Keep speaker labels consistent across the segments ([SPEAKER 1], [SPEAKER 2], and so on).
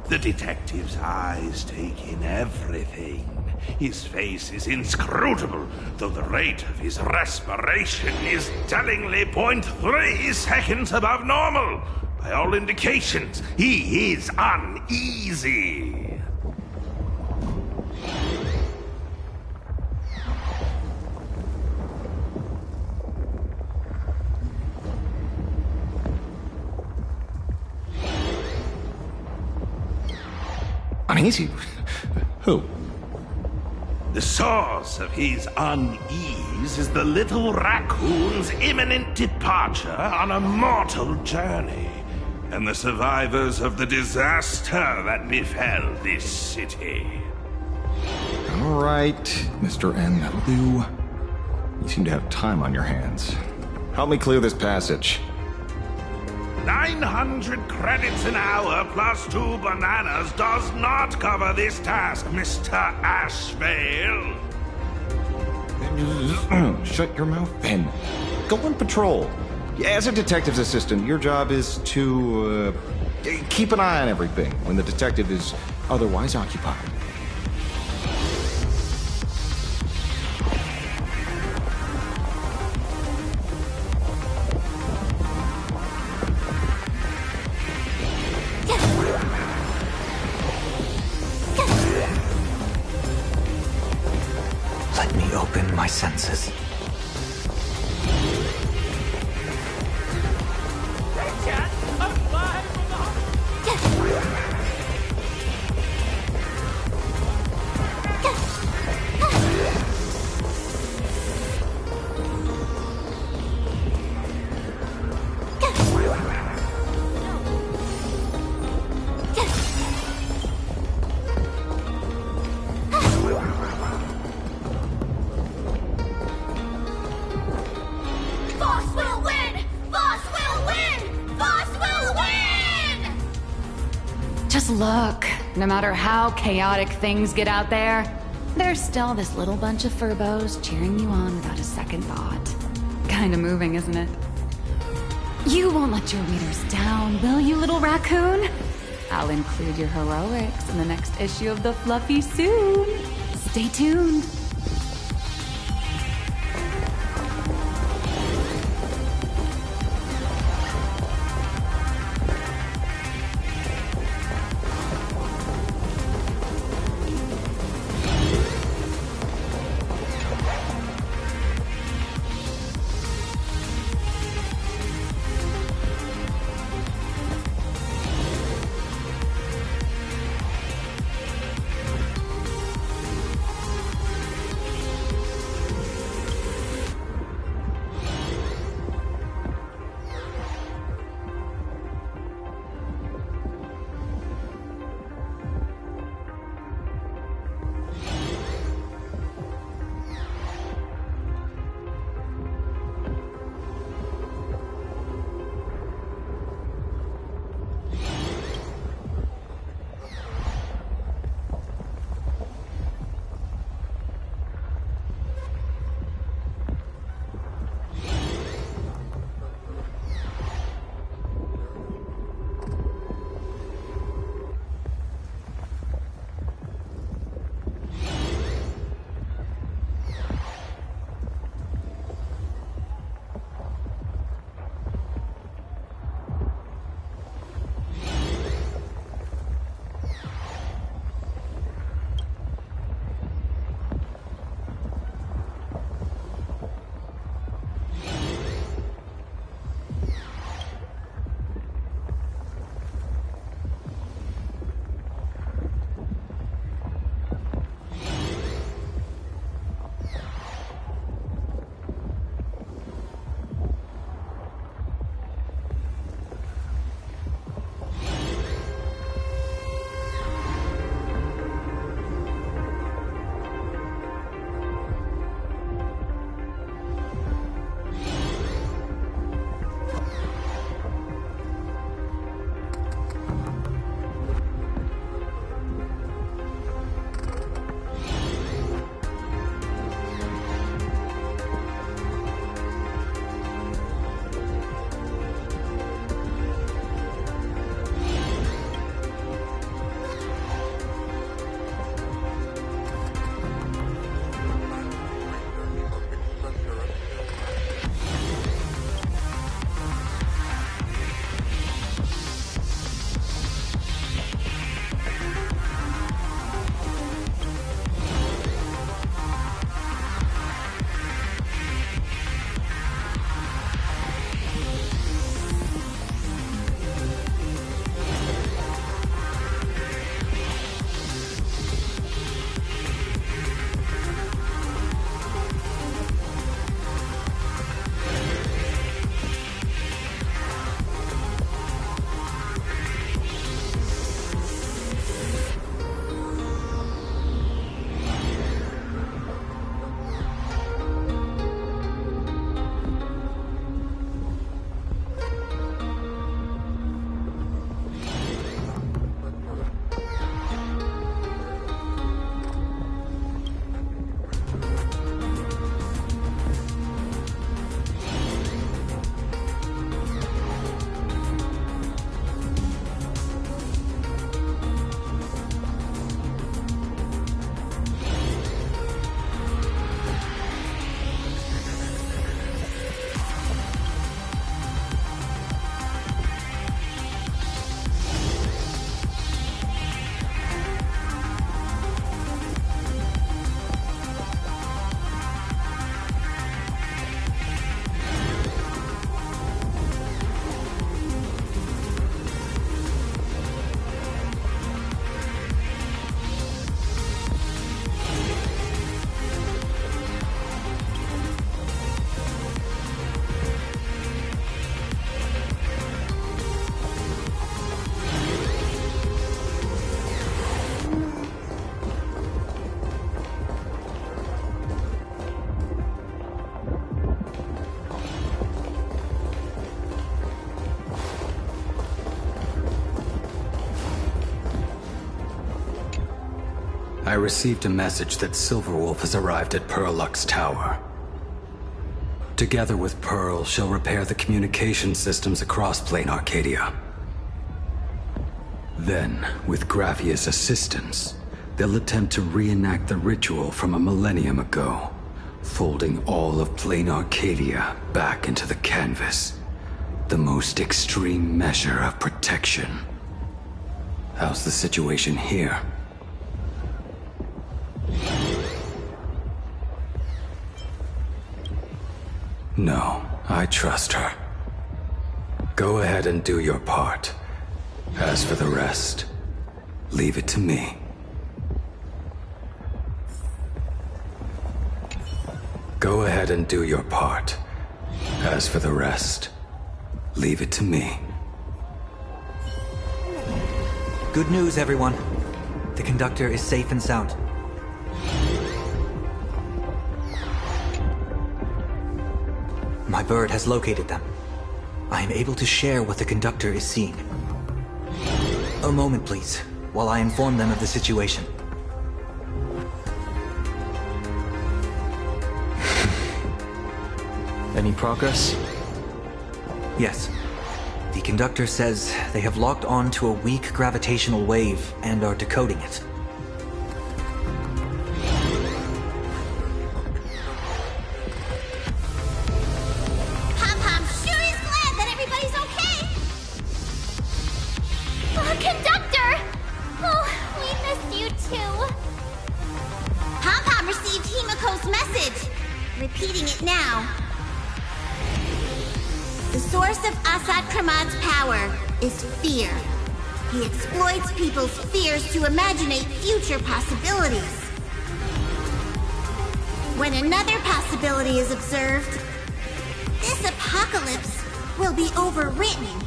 [SPEAKER 1] The detective's eyes take in everything. His face is inscrutable, though the rate of his respiration is tellingly 0.3 seconds above normal. By all indications, he is uneasy.
[SPEAKER 2] Uneasy? Who?
[SPEAKER 1] The source of his unease is the little raccoon's imminent departure on a mortal journey, and the survivors of the disaster that befell this city.
[SPEAKER 2] All right, Mr. N. That'll do. You seem to have time on your hands. Help me clear this passage.
[SPEAKER 1] 900 credits an hour plus 2 bananas does not cover this task, Mr. Ashvale.
[SPEAKER 2] Shut your mouth, Ben. Go on patrol. As a detective's assistant, your job is to keep an eye on everything when the detective is otherwise occupied.
[SPEAKER 3] Let me open my senses.
[SPEAKER 4] Just look. No matter how chaotic things get out there, there's still this little bunch of furbos cheering you on without a second thought. Kinda moving, isn't it? You won't let your readers down, will you, little raccoon? I'll include your heroics in the next issue of The Fluffy soon. Stay tuned.
[SPEAKER 3] I received a message that Silverwolf has arrived at Pearlux Tower. Together with Pearl, she'll repair the communication systems across Plane Arcadia. Then, with Graphia's assistance, they'll attempt to reenact the ritual from a millennium ago, folding all of Plane Arcadia back into the canvas. The most extreme measure of protection. How's the situation here? No, I trust her. Go ahead and do your part. As for the rest, leave it to me. Go ahead and do your part. As for the rest, leave it to me. Good news, everyone. The conductor is safe and sound. My bird has located them. I am able to share what the conductor is seeing. A moment, please, while I inform them of the situation.
[SPEAKER 5] Any progress?
[SPEAKER 3] Yes. The conductor says they have locked on to a weak gravitational wave and are decoding it.
[SPEAKER 6] Pom-Pom sure is glad that everybody's okay! Conductor! Oh, we missed you too. Pom-Pom received Himiko's message. Repeating it now. The source of Assad Kramad's power is fear. He exploits people's fears to imaginate future possibilities. When another possibility is observed, this apocalypse will be overwritten.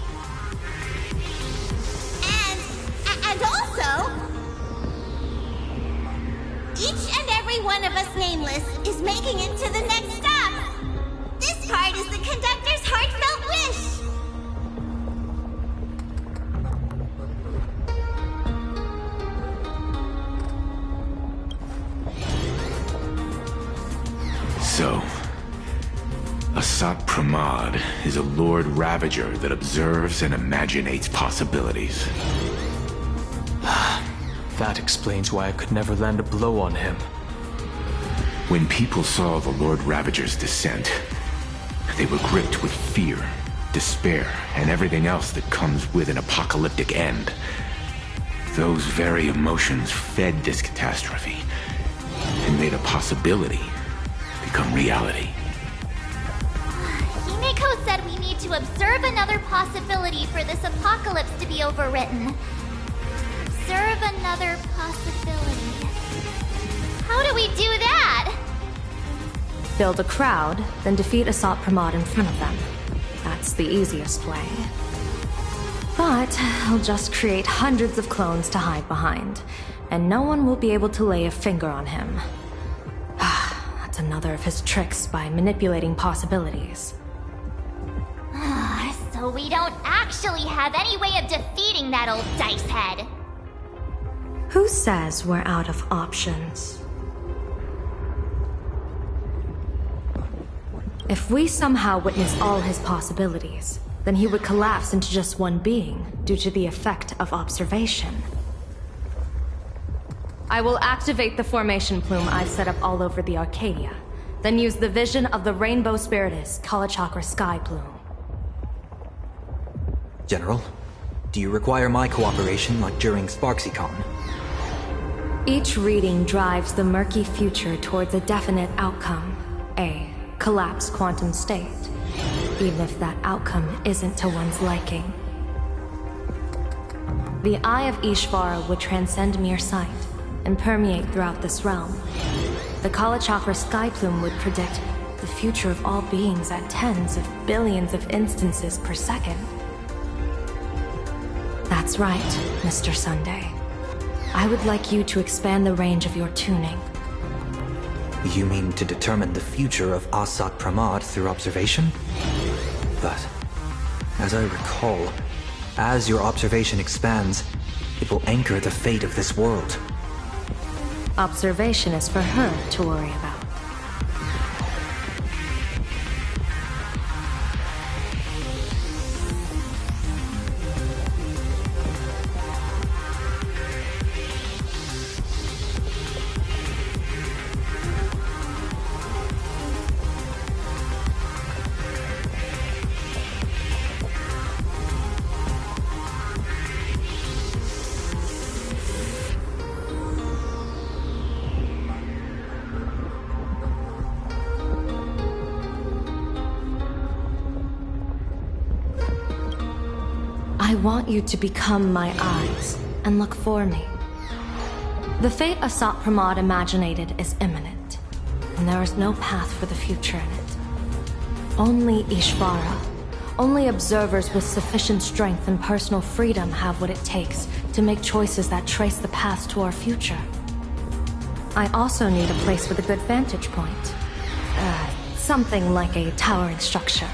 [SPEAKER 6] And also, each and every one of us nameless is making it to the next stop. This part is the conductor's heartfelt wish.
[SPEAKER 1] So, Assad Pramad is a Lord Ravager that observes and imaginates possibilities.
[SPEAKER 5] That explains why I could never land a blow on him.
[SPEAKER 1] When people saw the Lord Ravager's descent, they were gripped with fear, despair, and everything else that comes with an apocalyptic end. Those very emotions fed this catastrophe and made a possibility become reality.
[SPEAKER 6] Himiko said we need to observe another possibility for this apocalypse to be overwritten. Observe another possibility. How do we do that?
[SPEAKER 7] Build a crowd, then defeat Assad Pramad in front of them. That's the easiest way. But I'll just create hundreds of clones to hide behind, and no one will be able to lay a finger on him. That's another of his tricks by manipulating possibilities.
[SPEAKER 6] So we don't actually have any way of defeating that old dice head.
[SPEAKER 7] Who says we're out of options? If we somehow witness all his possibilities, then he would collapse into just one being due to the effect of observation. I will activate the formation plume I've set up all over the Arcadia, then use the vision of the Rainbow Spiritus Kalachakra Sky Plume.
[SPEAKER 3] General, do you require my cooperation like during SparksyCon?
[SPEAKER 7] Each reading drives the murky future towards a definite outcome, a collapsed quantum state, even if that outcome isn't to one's liking. The Eye of Ishvara would transcend mere sight and permeate throughout this realm. The Kalachakra Sky Plume would predict the future of all beings at tens of billions of instances per second. That's right, Mr. Sunday. I would like you to expand the range of your tuning.
[SPEAKER 3] You mean to determine the future of Assad Pramad through observation? But, as I recall, as your observation expands, it will anchor the fate of this world.
[SPEAKER 7] Observation is for her to worry about. I want you to become my eyes and look for me. The fate Asat Pramod imaginated is imminent, and there is no path for the future in it. Only Ishvara, only observers with sufficient strength and personal freedom have what it takes to make choices that trace the path to our future. I also need a place with a good vantage point. Something like a towering structure.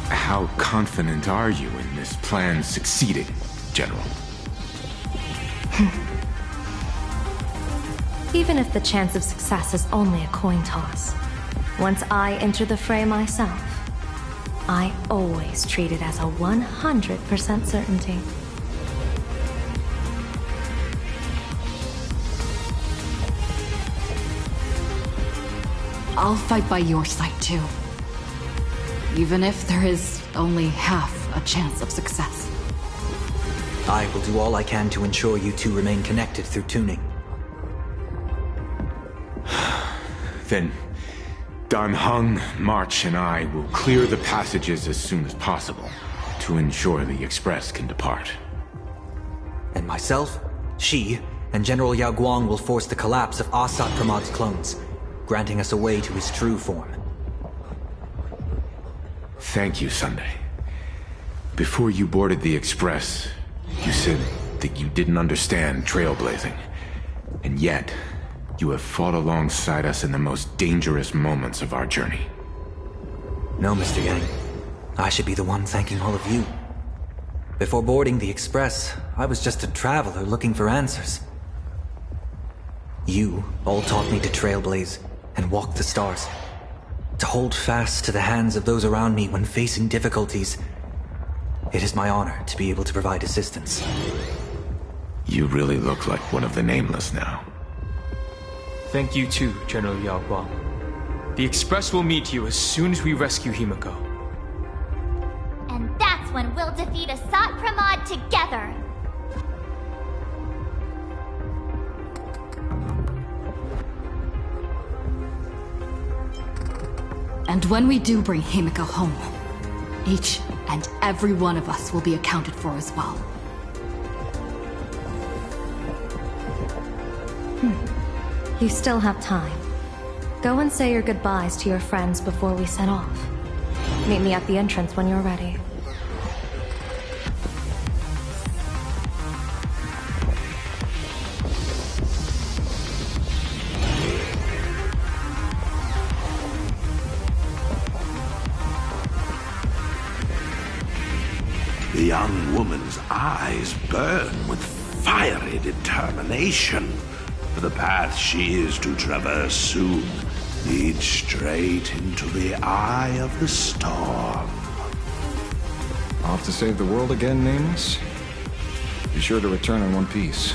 [SPEAKER 8] How confident are you in this plan succeeding, General?
[SPEAKER 7] Even if the chance of success is only a coin toss, once I enter the fray myself, I always treat it as a 100% certainty.
[SPEAKER 4] I'll fight by your side too. Even if there is only half a chance of success.
[SPEAKER 9] I will do all I can to ensure you two remain connected through tuning.
[SPEAKER 8] Then, Dan Heng, March, and I will clear the passages as soon as possible to ensure the Express can depart.
[SPEAKER 9] And myself, Shi, and General Yao Guang will force the collapse of Asat Pramod's clones, granting us a way to his true form.
[SPEAKER 8] Thank you, Sunday. Before you boarded the Express, you said that you didn't understand trailblazing. And yet, you have fought alongside us in the most dangerous moments of our journey.
[SPEAKER 9] No, Mr. Yang. I should be the one thanking all of you. Before boarding the Express, I was just a traveler looking for answers. You all taught me to trailblaze and walk the stars. To hold fast to the hands of those around me when facing difficulties. It is my honor to be able to provide assistance.
[SPEAKER 8] You really look like one of the Nameless now.
[SPEAKER 5] Thank you too, General Yao Guang. The Express will meet you as soon as we rescue Himiko.
[SPEAKER 6] And that's when we'll defeat Asat Pramod together.
[SPEAKER 4] And when we do bring Himiko home, each and every one of us will be accounted for as well.
[SPEAKER 7] You still have time. Go and say your goodbyes to your friends before we set off. Meet me at the entrance when you're ready.
[SPEAKER 1] The young woman's eyes burn with fiery determination. For the path she is to traverse soon leads straight into the eye of the storm.
[SPEAKER 2] Off to save the world again, Nameless? Be sure to return in one piece.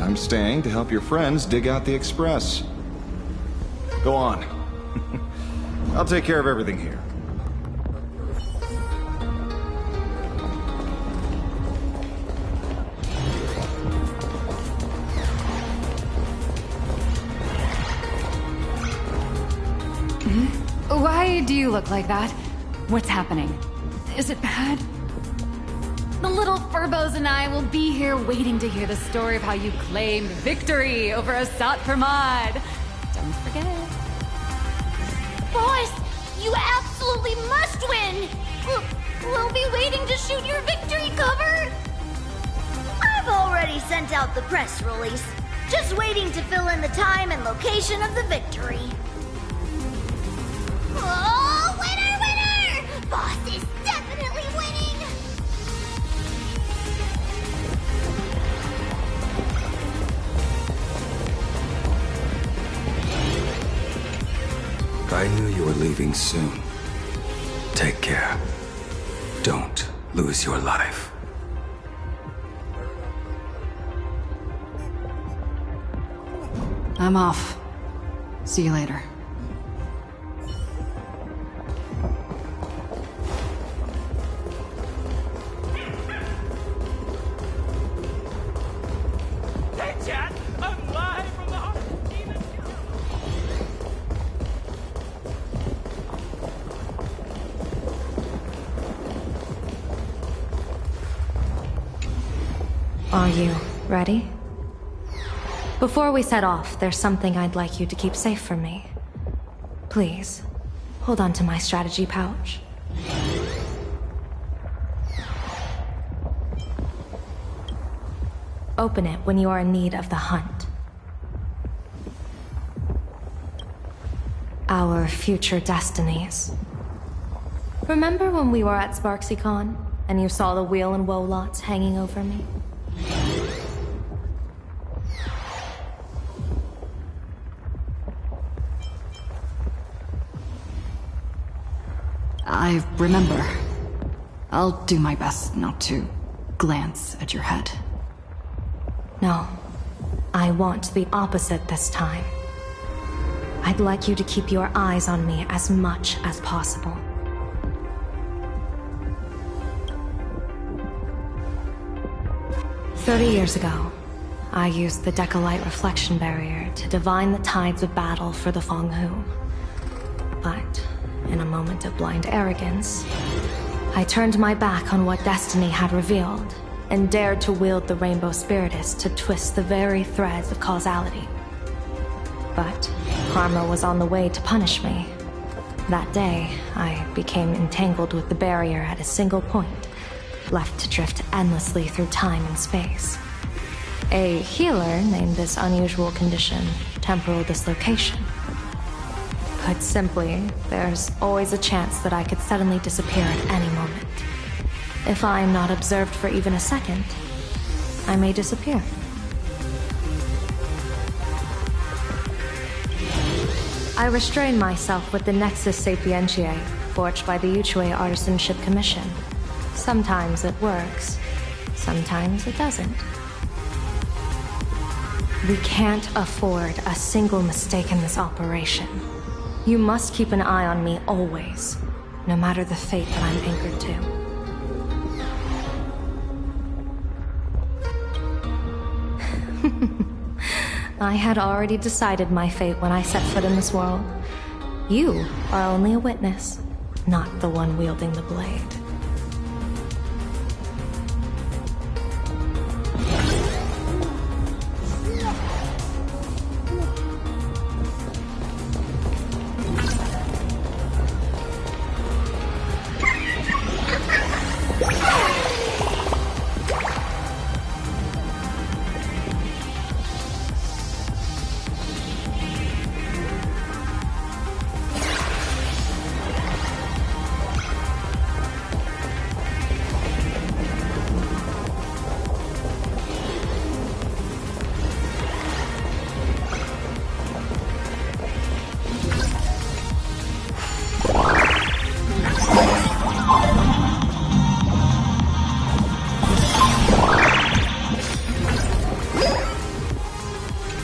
[SPEAKER 2] I'm staying to help your friends dig out the Express. Go on. I'll take care of everything here.
[SPEAKER 4] Why do you look like that? What's happening? Is it bad? The little Furbos and I will be here waiting to hear the story of how you claimed victory over Asat Pramod. Don't forget.
[SPEAKER 6] Boss, you absolutely must win! We'll be waiting to shoot your victory cover!
[SPEAKER 10] I've already sent out the press release. Just waiting to fill in the time and location of the victory.
[SPEAKER 6] Oh, winner! boss is definitely winning!
[SPEAKER 3] I knew you were leaving soon. Take care. Don't lose your life.
[SPEAKER 4] I'm off. See you later.
[SPEAKER 5] Hey, Chad! I'm live from the heart.
[SPEAKER 7] Are you ready? Before we set off, there's something I'd like you to keep safe from me. Please, hold on to my strategy pouch. Open it when you are in need of the hunt. Our future destinies. Remember when we were at SparksyCon, and you saw the wheel and woe lots hanging over me?
[SPEAKER 4] I remember. I'll do my best not to glance at your head.
[SPEAKER 7] No. I want the opposite this time. I'd like you to keep your eyes on me as much as possible. "30 years ago, I used the Decalite reflection barrier to divine the tides of battle for the Fonghu. But, in a moment of blind arrogance, I turned my back on what destiny had revealed, and dared to wield the Rainbow Spiritus to twist the very threads of causality. But karma was on the way to punish me. That day, I became entangled with the barrier at a single point, left to drift endlessly through time and space. A healer named this unusual condition temporal dislocation. Put simply, there's always a chance that I could suddenly disappear at any moment. If I am not observed for even a second, I may disappear. I restrain myself with the Nexus Sapientiae, forged by the Yuchue Artisanship Commission. Sometimes it works, sometimes it doesn't. We can't afford a single mistake in this operation. You must keep an eye on me always, no matter the fate that I'm anchored to. I had already decided my fate when I set foot in this world. You are only a witness, not the one wielding the blade.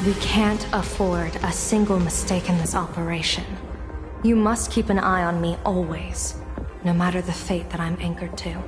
[SPEAKER 7] We can't afford a single mistake in this operation. You must keep an eye on me always, no matter the fate that I'm anchored to.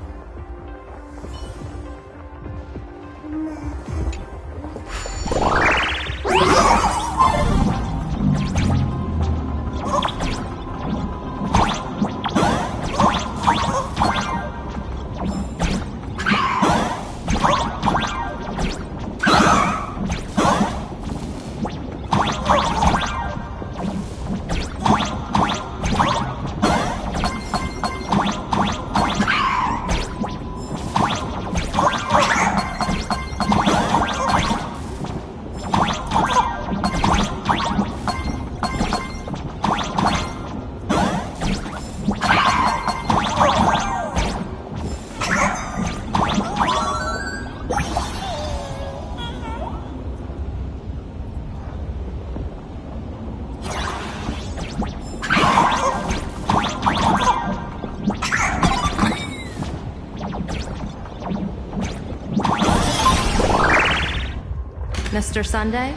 [SPEAKER 7] Mr. Sunday?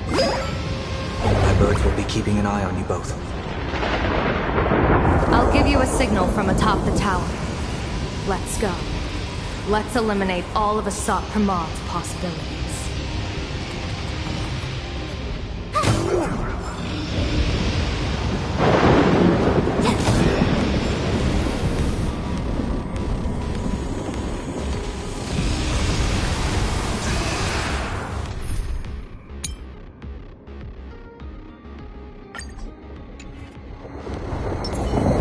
[SPEAKER 9] My birds will be keeping an eye on you both.
[SPEAKER 7] I'll give you a signal from atop the tower. Let's go. Let's eliminate all of Asat Pramad's possibilities.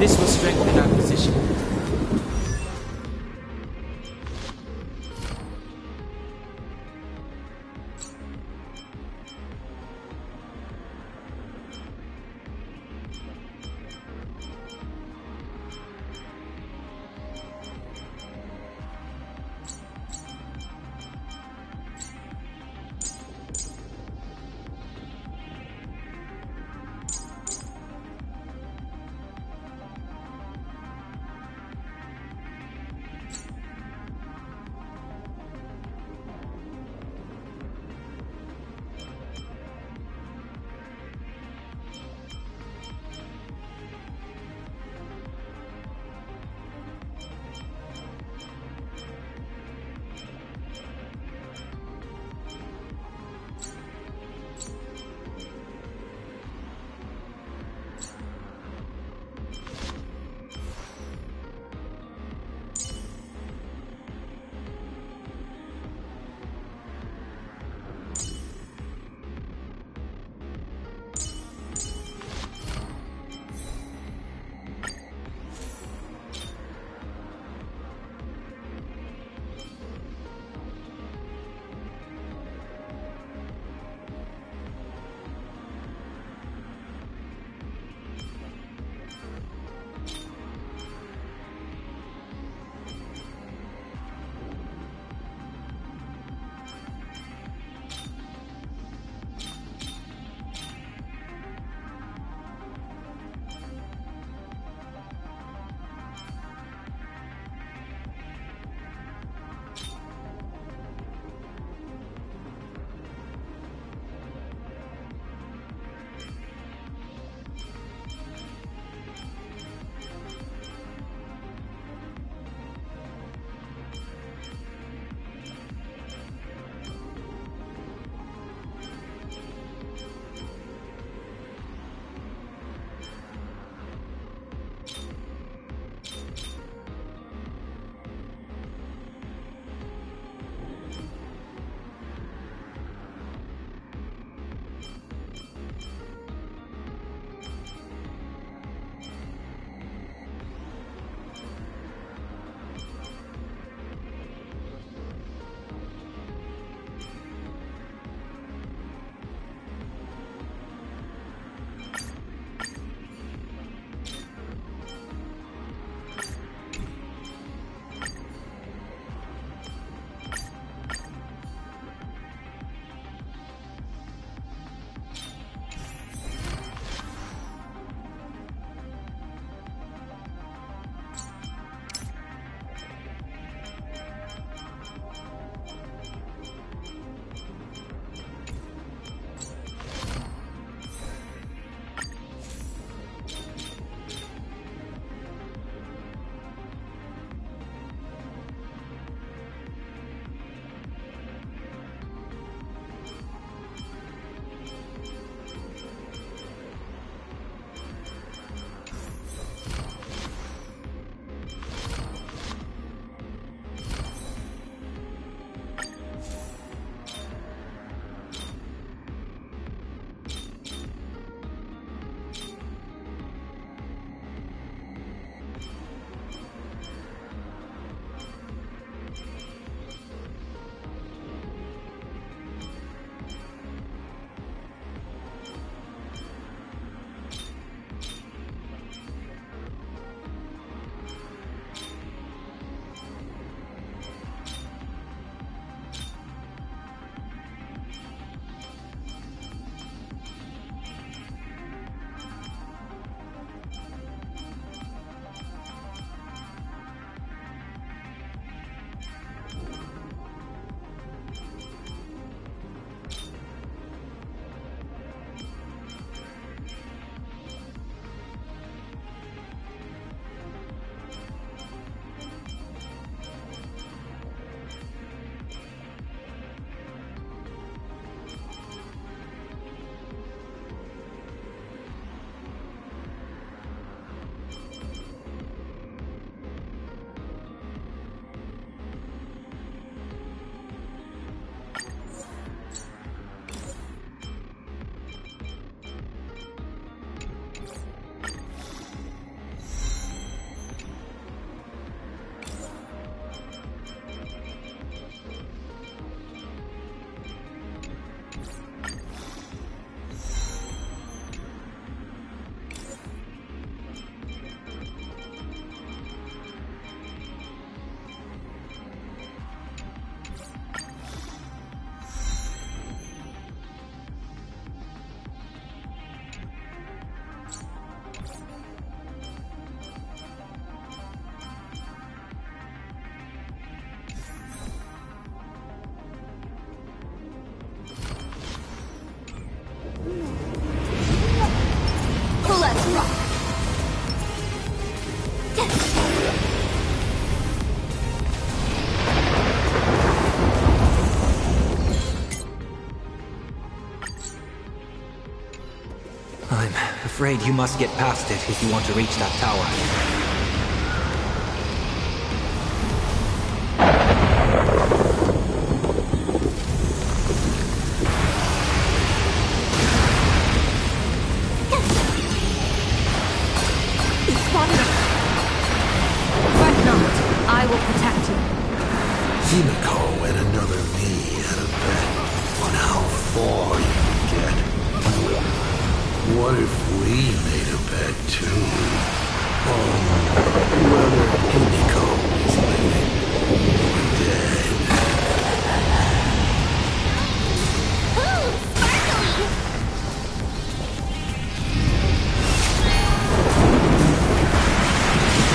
[SPEAKER 5] This will strengthen our position.
[SPEAKER 6] Let's rock.
[SPEAKER 9] I'm afraid you must get past it if you want to reach that tower.
[SPEAKER 7] Fret not. I will protect you.
[SPEAKER 11] Himiko and another me had a bet on how far you could get. What if we made a bet too? On whether Himiko is living or dead?
[SPEAKER 6] Ooh, sparkly!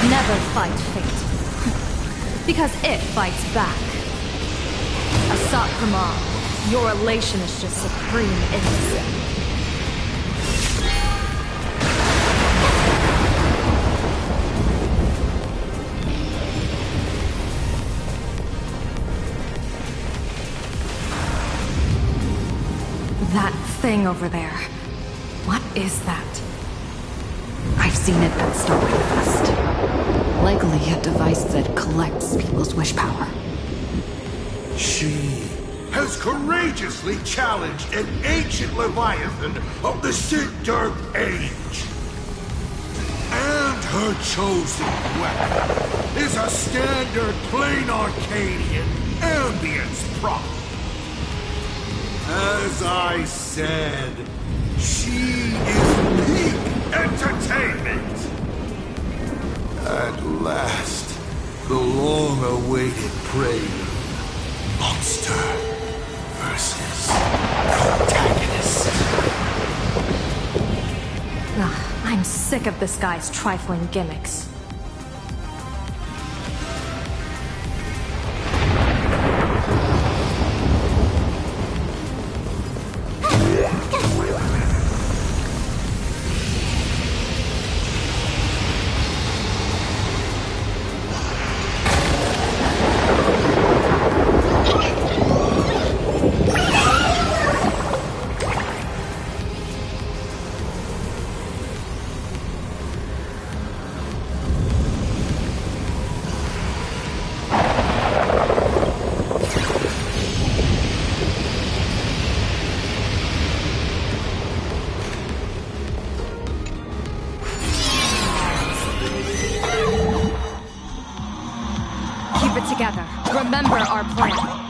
[SPEAKER 7] Never fight fate. Because it fights back. Asat Kamal, your elation is just supreme innocence. That thing over there. What is that?
[SPEAKER 4] I've seen it at Starfest. Likely a device that collects people's wish power.
[SPEAKER 11] She has courageously challenged an ancient Leviathan of the Sindark Age. And her chosen weapon is a standard plain Arcadian ambience prop. As I said, she is peak entertainment. At last, the long-awaited prelude. Monster versus protagonist.
[SPEAKER 7] I'm sick of this guy's trifling gimmicks. Keep it together. Remember our plan.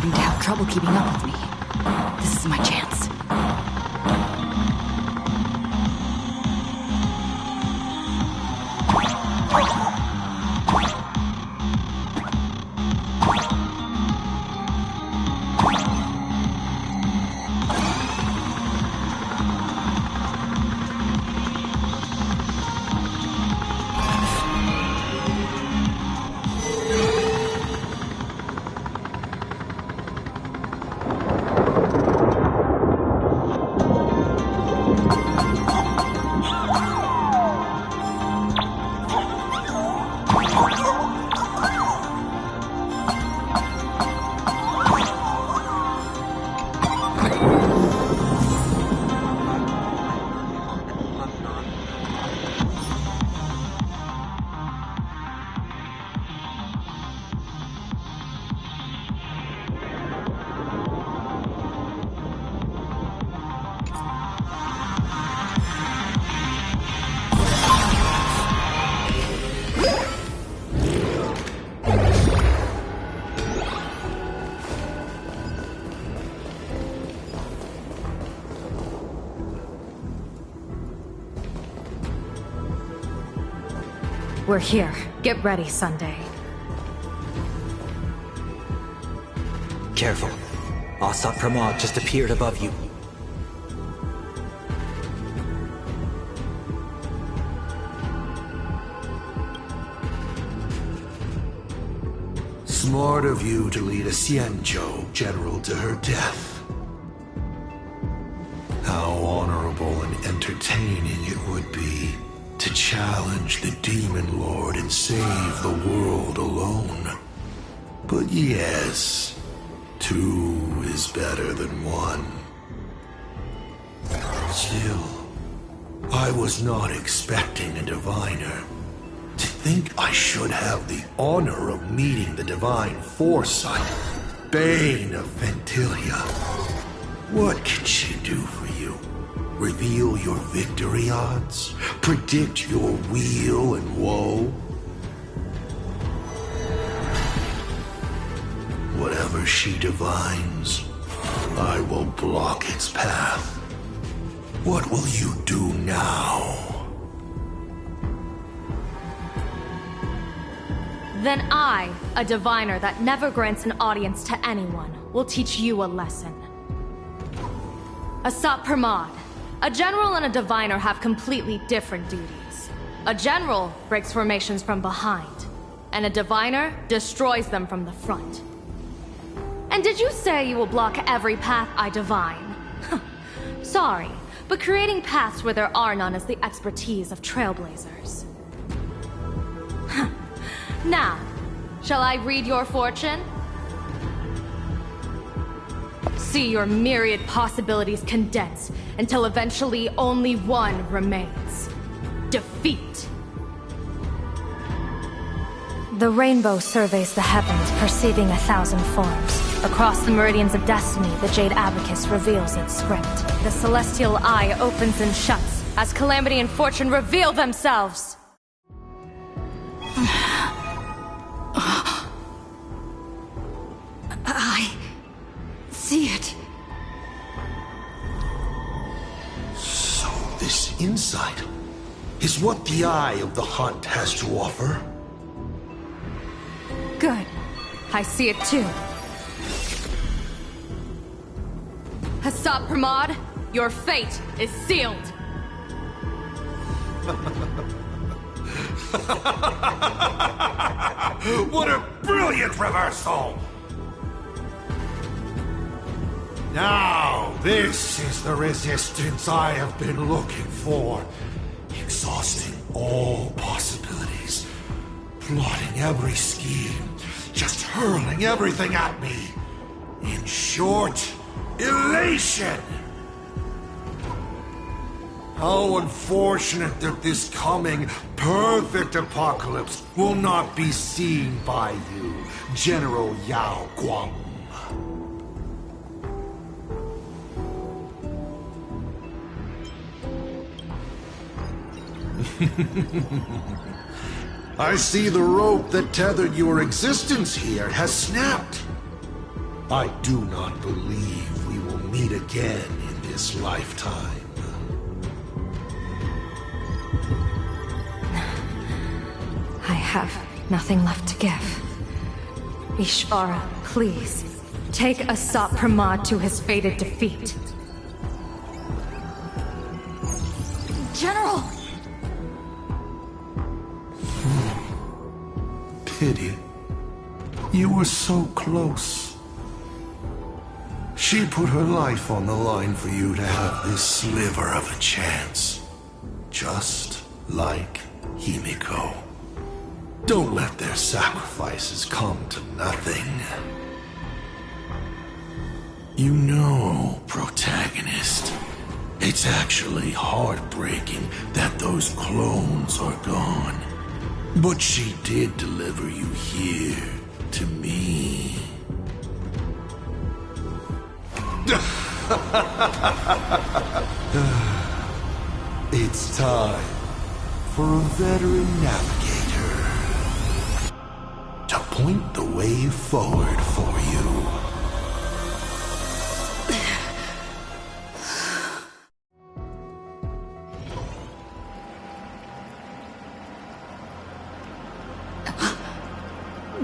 [SPEAKER 4] starting to have trouble keeping up with me. This is my chance.
[SPEAKER 7] We're here. Get ready, Sunday.
[SPEAKER 9] Careful. Asat Pramod just appeared above you.
[SPEAKER 11] Smart of you to lead a Xianzhou general to her death. How honorable and entertaining it would be to challenge the Demon Lord and save the world alone. But yes, two is better than one. Still, I was not expecting a diviner. To think I should have the honor of meeting the divine foresight, Bane of Ventilia. What can she do for you? Reveal your victory odds? Predict your weal and woe? Whatever she divines, I will block its path. What will you do now?
[SPEAKER 7] Then I, a diviner that never grants an audience to anyone, will teach you a lesson. Asat Pramod. A general and a diviner have completely different duties. A general breaks formations from behind, and a diviner destroys them from the front. And did you say you will block every path I divine? Sorry, but creating paths where there are none is the expertise of trailblazers. Now, shall I read your fortune? See your myriad possibilities condense until eventually only one remains. Defeat. The rainbow surveys the heavens, perceiving 1,000 forms. Across the meridians of destiny, the Jade Abacus reveals its script. The celestial eye opens and shuts as calamity and fortune reveal themselves.
[SPEAKER 4] I see it.
[SPEAKER 11] So this insight is what the Eye of the Hunt has to offer?
[SPEAKER 7] Good. I see it too. Asat Pramod, your fate is sealed.
[SPEAKER 11] What a brilliant reversal! Now, this is the resistance I have been looking for. Exhausting all possibilities. Plotting every scheme. Just hurling everything at me. In short, elation! How unfortunate that this coming perfect apocalypse will not be seen by you, General Yao Guang. I see the rope that tethered your existence here has snapped. I do not believe we will meet again in this lifetime.
[SPEAKER 7] I have nothing left to give. Ishvara, please, take Asat Pramod to his fated defeat.
[SPEAKER 4] General!
[SPEAKER 11] Pity. You were so close. She put her life on the line for you to have this sliver of a chance. Just like Himiko. Don't let their sacrifices come to nothing. You know, protagonist, it's actually heartbreaking that those clones are gone. But she did deliver you here, to me. It's time for a veteran navigator to point the way forward for you.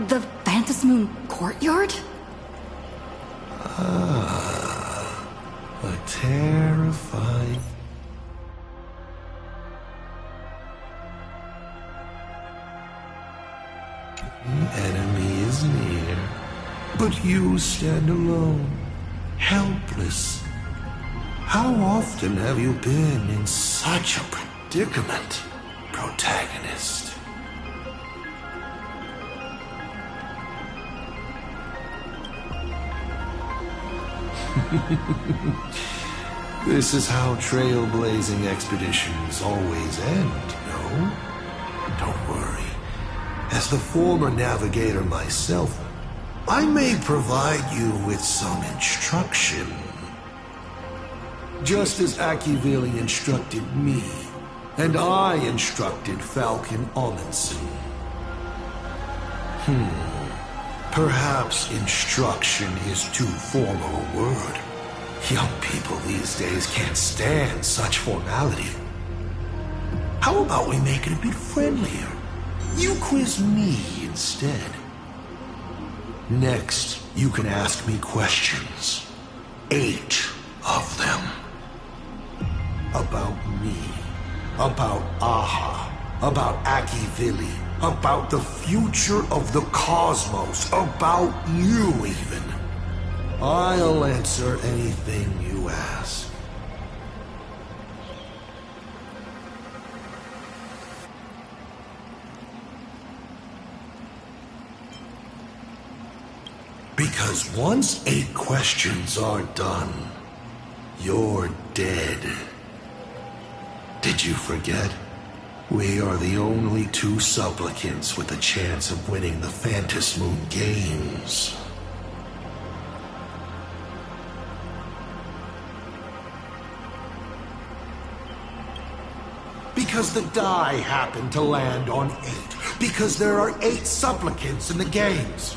[SPEAKER 4] The Phantasmoon courtyard?
[SPEAKER 11] A terrifying... The enemy is near, but you stand alone, helpless. How often have you been in such a predicament, protagonist? This is how trailblazing expeditions always end, no? Don't worry. As the former navigator myself, I may provide you with some instruction. Just as Akivili instructed me, and I instructed Falcon Amundsen. Perhaps instruction is too formal a word. Young people these days can't stand such formality. How about we make it a bit friendlier? You quiz me instead. Next, you can ask me questions. 8 of them. About me. About Aha. About Akivili. About the future of the cosmos. About you, even. I'll answer anything you ask. Because once 8 questions are done, you're dead. Did you forget? We are the only 2 supplicants with a chance of winning the Phantasmoon Games. Because the die happened to land on 8. Because there are 8 supplicants in the games.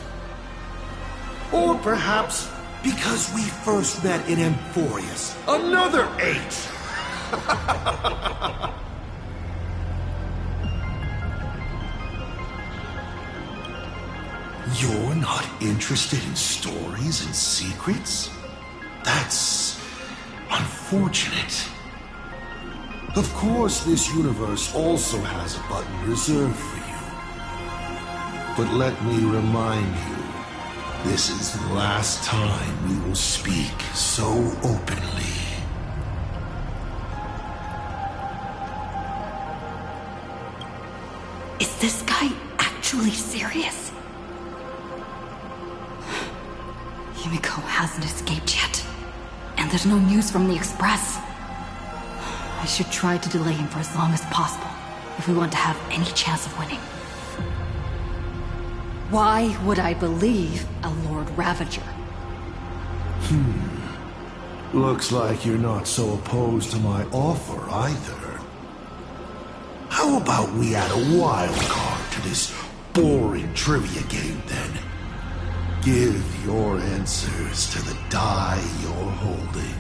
[SPEAKER 11] Or perhaps because we first met in Amphorius. Another 8! You're not interested in stories and secrets? That's unfortunate. Of course, this universe also has a button reserved for you. But let me remind you, this is the last time we will speak so openly.
[SPEAKER 4] Is this guy actually serious? Himiko hasn't escaped yet. And there's no news from the Express. I should try to delay him for as long as possible, if we want to have any chance of winning. Why would I believe a Lord Ravager?
[SPEAKER 11] Looks like you're not so opposed to my offer either. How about we add a wild card to this boring trivia game then? Give your answers to the die you're holding.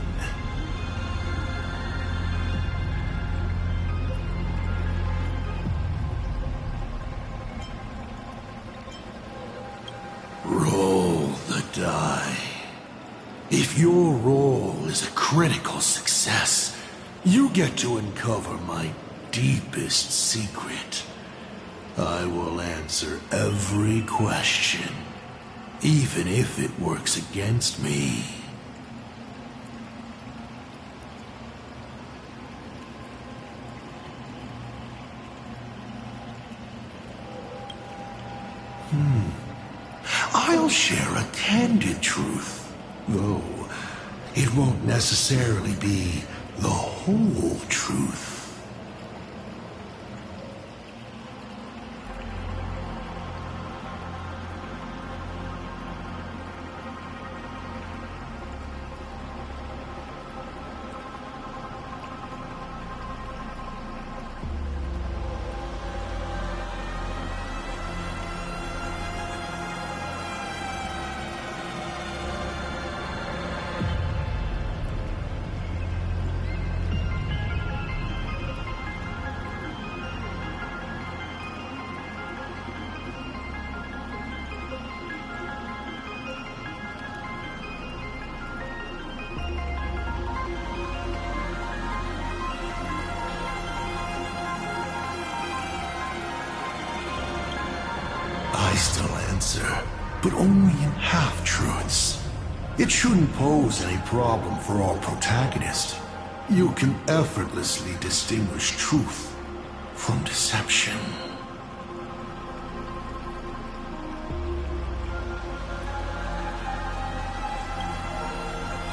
[SPEAKER 11] Roll the die. If your roll is a critical success, you get to uncover my deepest secret. I will answer every question, even if it works against me. I'll share a candid truth, though it won't necessarily be the whole truth. I still answer, but only in half-truths. It shouldn't pose any problem for our protagonist. You can effortlessly distinguish truth from deception.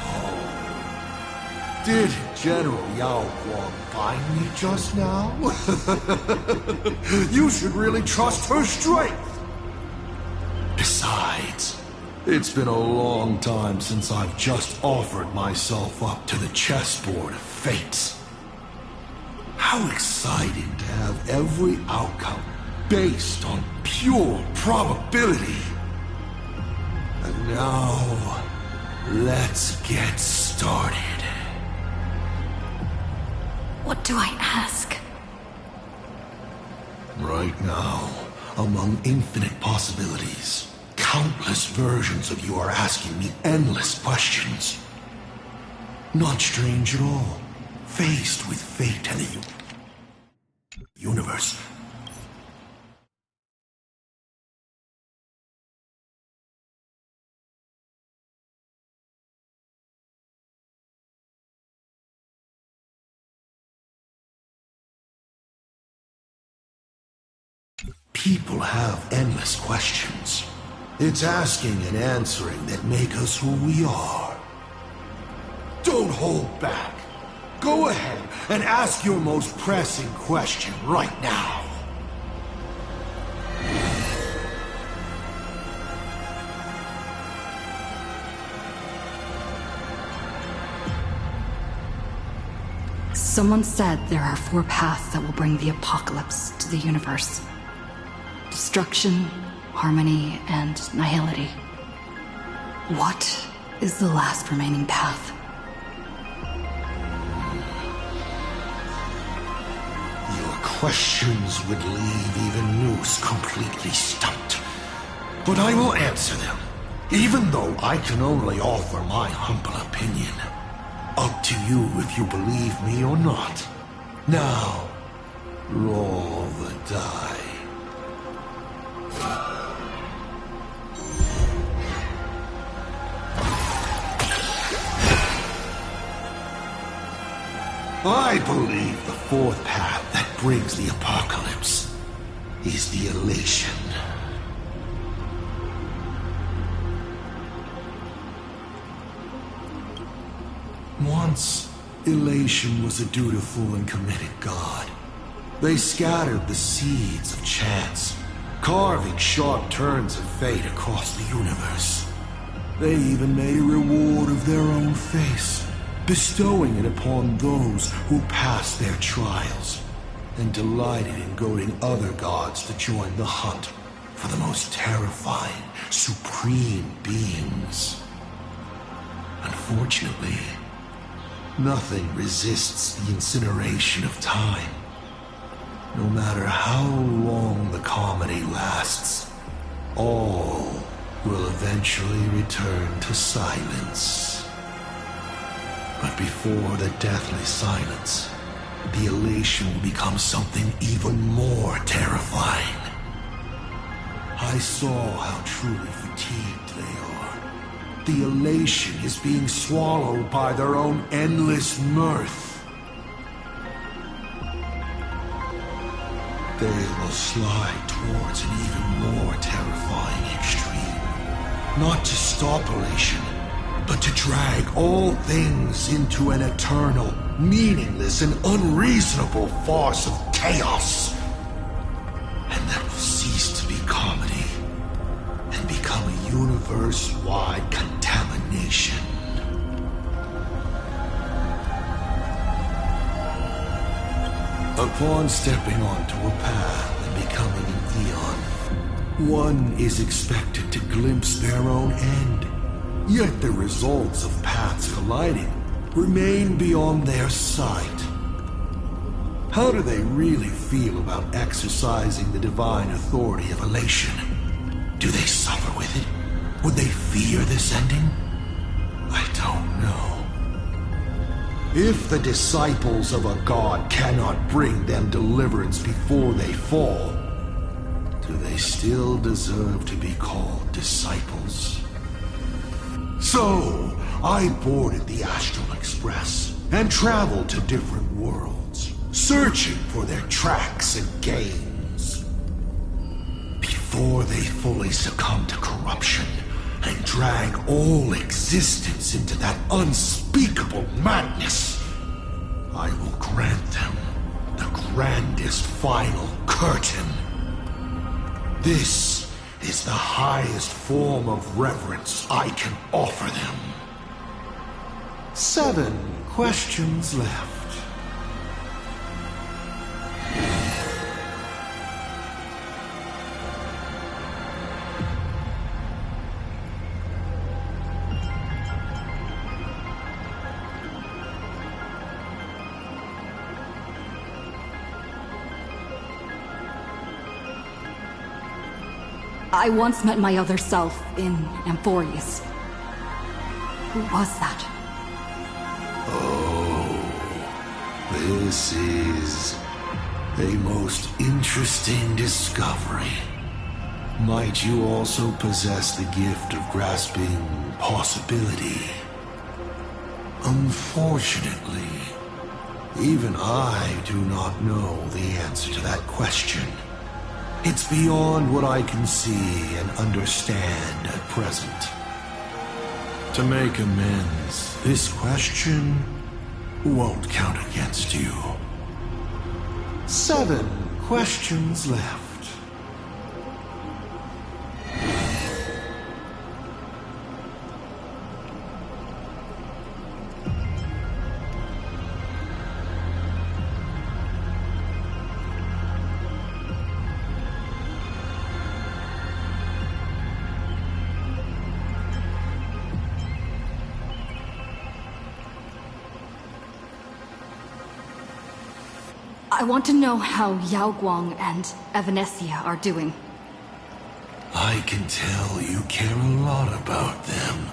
[SPEAKER 11] Oh. Did General Yao Guang find me just now? You should really trust her strength! Besides, it's been a long time since I've just offered myself up to the chessboard of fates. How exciting to have every outcome based on pure probability. And now, let's get started.
[SPEAKER 7] What do I ask?
[SPEAKER 11] Right now, among infinite possibilities, countless versions of you are asking me endless questions. Not strange at all. Faced with fate and the universe. People have endless questions. It's asking and answering that make us who we are. Don't hold back. Go ahead and ask your most pressing question right now.
[SPEAKER 4] Someone said there are 4 paths that will bring the apocalypse to the universe. Destruction, harmony, and nihility. What is the last remaining path?
[SPEAKER 11] Your questions would leave even Noose completely stumped. But I will answer them, even though I can only offer my humble opinion. Up to you if you believe me or not. Now, roll the die. I believe the 4th path that brings the apocalypse is the elation. Once, elation was a dutiful and committed god. They scattered the seeds of chance, carving sharp turns of fate across the universe. They even made a reward of their own face, bestowing it upon those who passed their trials, and delighted in goading other gods to join the hunt for the most terrifying, supreme beings. Unfortunately, nothing resists the incineration of time. No matter how long the comedy lasts, all will eventually return to silence. But before the deathly silence, the elation will become something even more terrifying. I saw how truly fatigued they are. The elation is being swallowed by their own endless mirth. They will slide towards an even more terrifying extreme. Not to stop elation, but to drag all things into an eternal, meaningless, and unreasonable farce of chaos. And that will cease to be comedy and become a universe-wide contamination. Upon stepping onto a path and becoming an eon, one is expected to glimpse their own end. Yet the results of paths colliding remain beyond their sight. How do they really feel about exercising the divine authority of elation? Do they suffer with it? Would they fear this ending? I don't know. If the disciples of a god cannot bring them deliverance before they fall, do they still deserve to be called disciples? So, I boarded the Astral Express and traveled to different worlds, searching for their tracks and gains. Before they fully succumb to corruption and drag all existence into that unspeakable madness, I will grant them the grandest final curtain. This is the highest form of reverence I can offer them. 7 questions left.
[SPEAKER 4] I once met my other self in Amphorius. Who was that?
[SPEAKER 11] Oh, this is a most interesting discovery. Might you also possess the gift of grasping possibility? Unfortunately, even I do not know the answer to that question. It's beyond what I can see and understand at present. To make amends, this question won't count against you. 7 questions left.
[SPEAKER 4] I want to know how Yao Guang and Evanesia are doing.
[SPEAKER 11] I can tell you care a lot about them.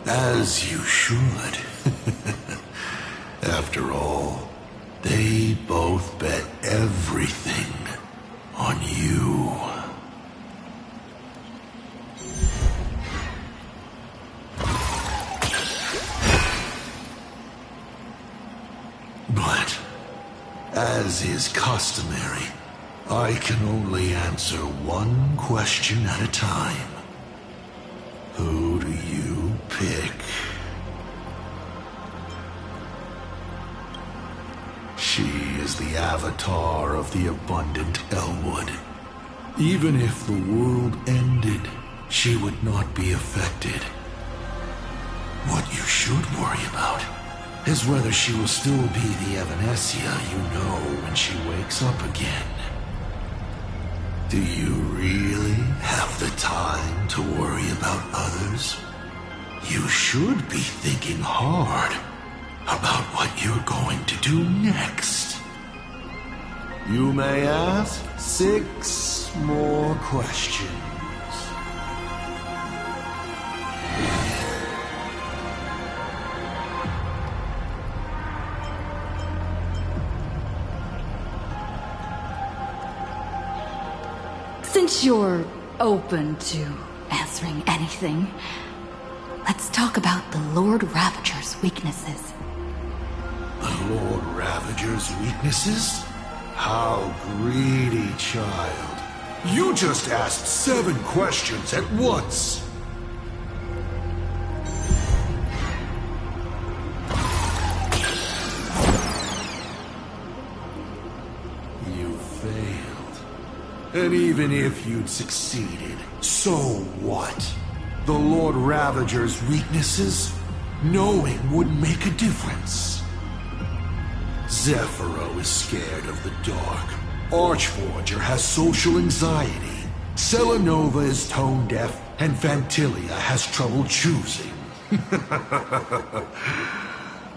[SPEAKER 11] As you should. After all, they both bet everything on you. But as is customary, I can only answer one question at a time. Who do you pick? She is the avatar of the abundant Elwood. Even if the world ended, she would not be affected. What you should worry about is whether she will still be the Evanesia you know when she wakes up again. Do you have the time to worry about others. You should be thinking hard about what you're going to do next. You may ask 6 more questions.
[SPEAKER 4] Since you're open to answering anything, let's talk about the Lord Ravager's weaknesses.
[SPEAKER 11] The Lord Ravager's weaknesses? How greedy, child. You just asked 7 questions at once. You failed. And even if you'd succeeded, so what? The Lord Ravager's weaknesses? Knowing wouldn't make a difference. Zephyro is scared of the dark. Archforger has social anxiety. Selenova is tone deaf, and Fantilia has trouble choosing.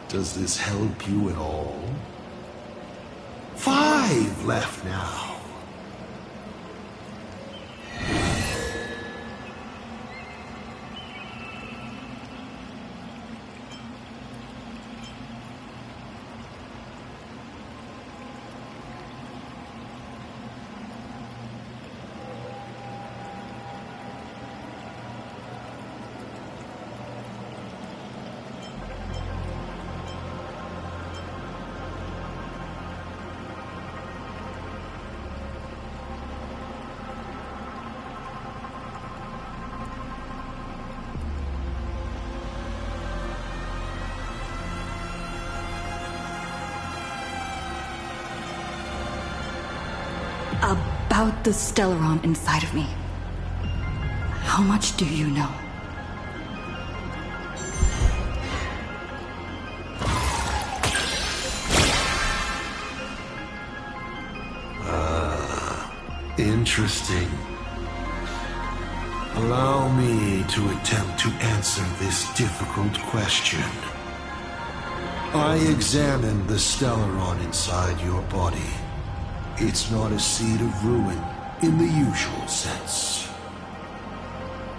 [SPEAKER 11] Does this help you at all? 5 left now.
[SPEAKER 4] About the Stellaron inside of me. How much do you know?
[SPEAKER 11] Interesting. Allow me to attempt to answer this difficult question. I examined the Stellaron inside your body. It's not a seed of ruin in the usual sense.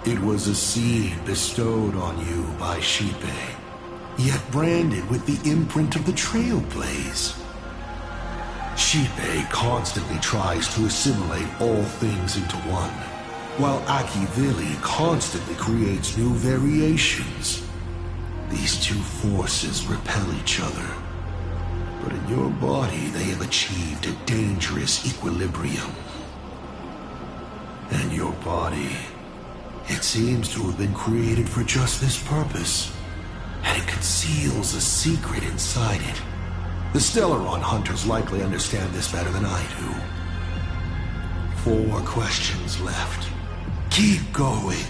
[SPEAKER 11] It was a seed bestowed on you by Shipe, yet branded with the imprint of the Trailblaze. Shipe constantly tries to assimilate all things into one, while Akivili constantly creates new variations. These two forces repel each other. But in your body, they have achieved a dangerous equilibrium. And your body, it seems to have been created for just this purpose. And it conceals a secret inside it. The Stellaron hunters likely understand this better than I do. 4 questions left. Keep going.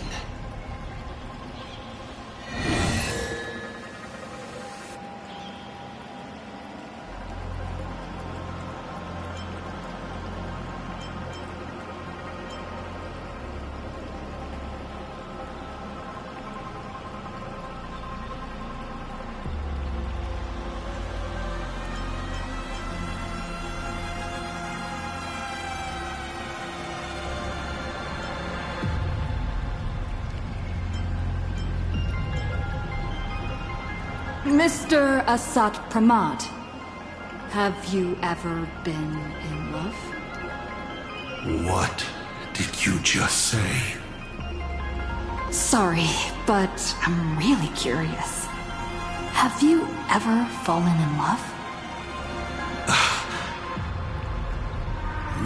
[SPEAKER 4] Mr. Asat Pramad, have you ever been in love?
[SPEAKER 11] What did you just say?
[SPEAKER 4] Sorry, but I'm really curious. Have you ever fallen in love?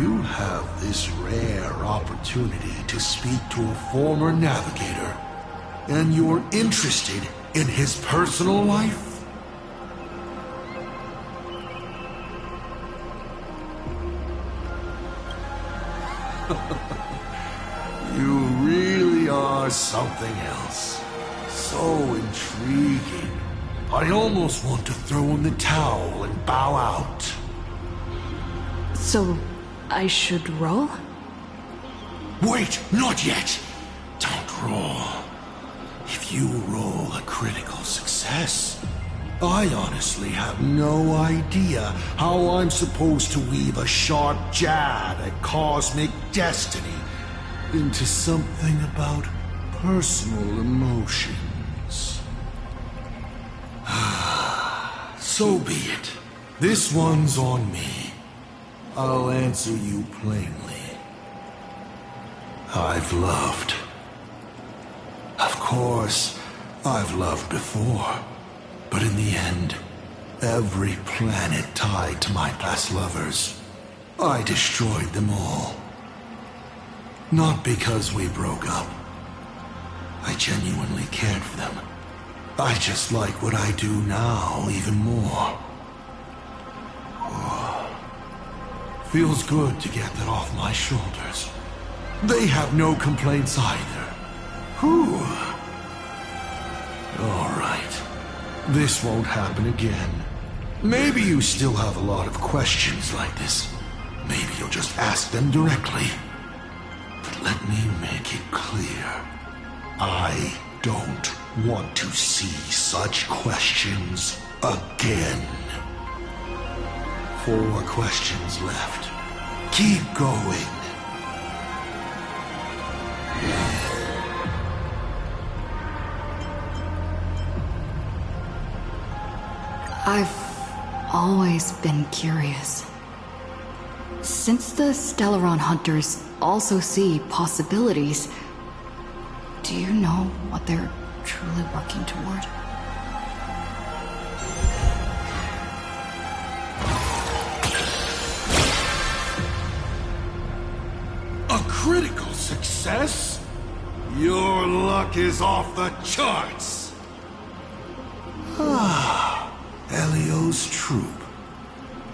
[SPEAKER 11] You have this rare opportunity to speak to a former navigator, and you're interested in his personal life? You really are something else. So intriguing. I almost want to throw in the towel and bow out.
[SPEAKER 4] So, I should roll?
[SPEAKER 11] Wait, not yet! Don't roll. If you roll a critical success, I honestly have no idea how I'm supposed to weave a sharp jab at cosmic destiny into something about personal emotions. So be it. This one's on me. I'll answer you plainly. I've loved. Of course, I've loved before. But in the end, every planet tied to my past lovers, I destroyed them all. Not because we broke up. I genuinely cared for them. I just like what I do now even more. Feels good to get that off my shoulders. They have no complaints either. Whew. All right. This won't happen again. Maybe you still have a lot of questions like this. Maybe you'll just ask them directly. But let me make it clear. I don't want to see such questions again. 4 questions left. Keep going.
[SPEAKER 4] I've always been curious. Since the Stellaron Hunters also see possibilities, do you know what they're truly working toward?
[SPEAKER 11] A critical success? Your luck is off the charts! Elio's troop.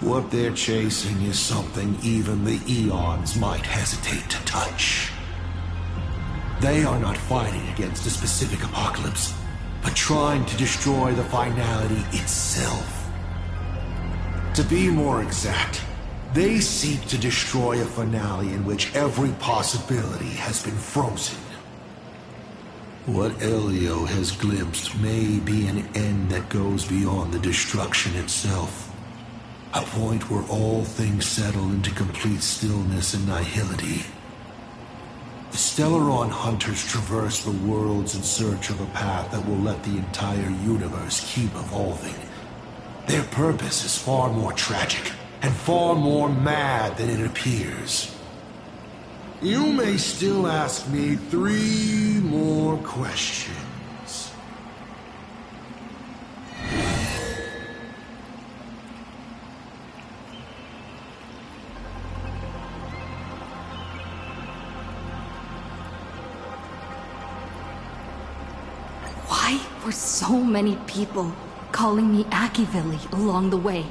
[SPEAKER 11] What they're chasing is something even the Eons might hesitate to touch. They are not fighting against a specific apocalypse, but trying to destroy the finality itself. To be more exact, they seek to destroy a finale in which every possibility has been frozen. What Elio has glimpsed may be an end that goes beyond the destruction itself. A point where all things settle into complete stillness and nihility. The Stellaron Hunters traverse the worlds in search of a path that will let the entire universe keep evolving. Their purpose is far more tragic and far more mad than it appears. You may still ask me 3 more questions.
[SPEAKER 4] Why were so many people calling me Akivilli along the way?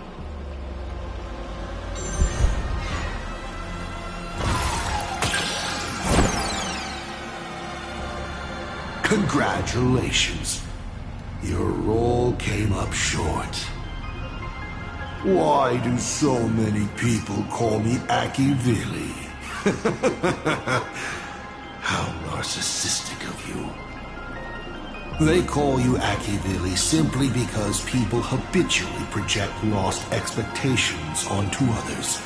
[SPEAKER 11] Congratulations. Your role came up short. Why do so many people call me Akivilli? How narcissistic of you. They call you Akivilli simply because people habitually project lost expectations onto others.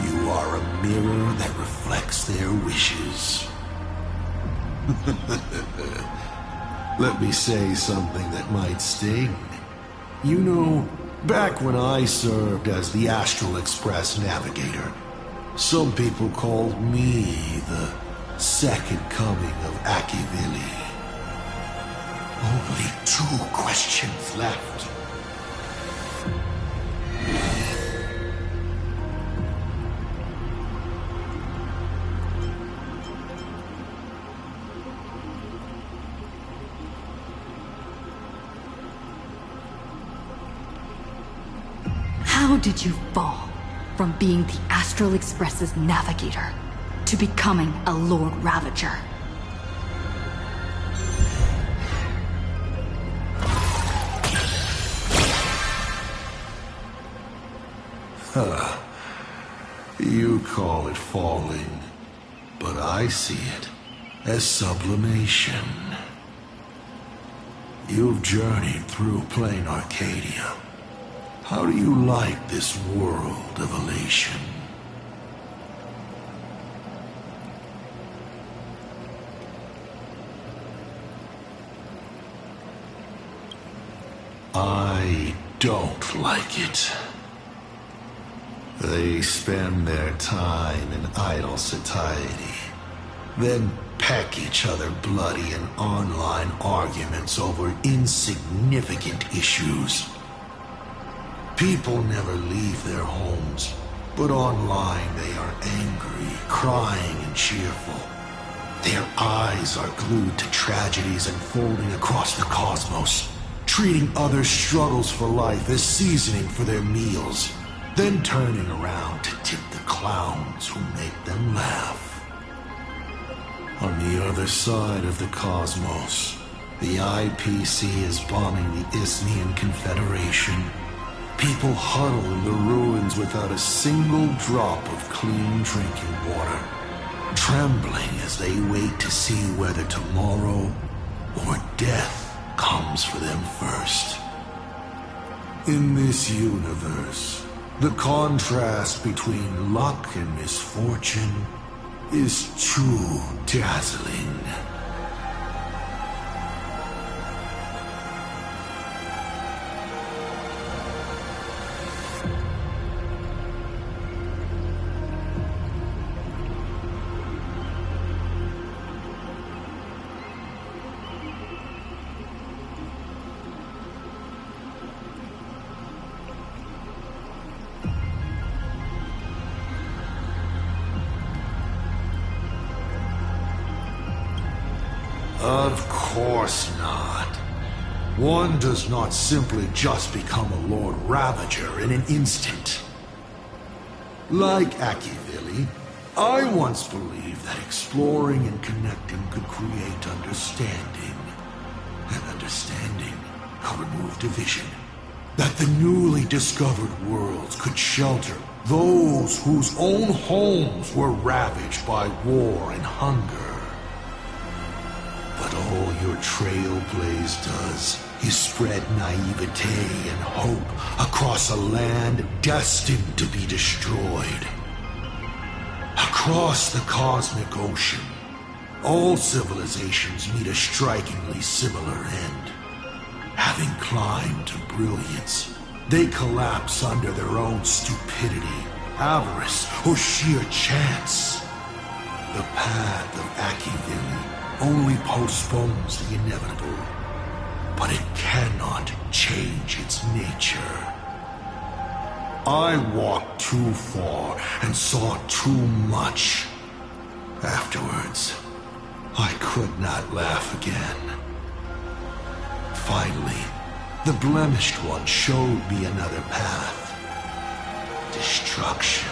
[SPEAKER 11] You are a mirror that reflects their wishes. Let me say something that might sting. You know, back when I served as the Astral Express navigator, some people called me the second coming of Akivilli. Only 2 questions left.
[SPEAKER 4] How did you fall from being the Astral Express's navigator to becoming a Lord Ravager?
[SPEAKER 11] You call it falling, but I see it as sublimation. You've journeyed through plain Arcadia. How do you like this world of elation? I don't like it. They spend their time in idle satiety, then peck each other bloody in online arguments over insignificant issues. People never leave their homes, but online they are angry, crying, and cheerful. Their eyes are glued to tragedies unfolding across the cosmos, treating other struggles for life as seasoning for their meals, then turning around to tip the clowns who make them laugh. On the other side of the cosmos, the IPC is bombing the Isthmian Confederation. People huddle in the ruins without a single drop of clean drinking water, trembling as they wait to see whether tomorrow or death comes for them first. In this universe, the contrast between luck and misfortune is too dazzling. Of course not. One does not simply just become a Lord Ravager in an instant. Like Akivili, I once believed that exploring and connecting could create understanding. And understanding could remove division. That the newly discovered worlds could shelter those whose own homes were ravaged by war and hunger. But all your trailblaze does is spread naivete and hope across a land destined to be destroyed. Across the cosmic ocean, all civilizations meet a strikingly similar end. Having climbed to brilliance, they collapse under their own stupidity, avarice, or sheer chance. The path of Akivili only postpones the inevitable, but it cannot change its nature. I walked too far and saw too much. Afterwards, I could not laugh again. Finally, the blemished one showed me another path. Destruction.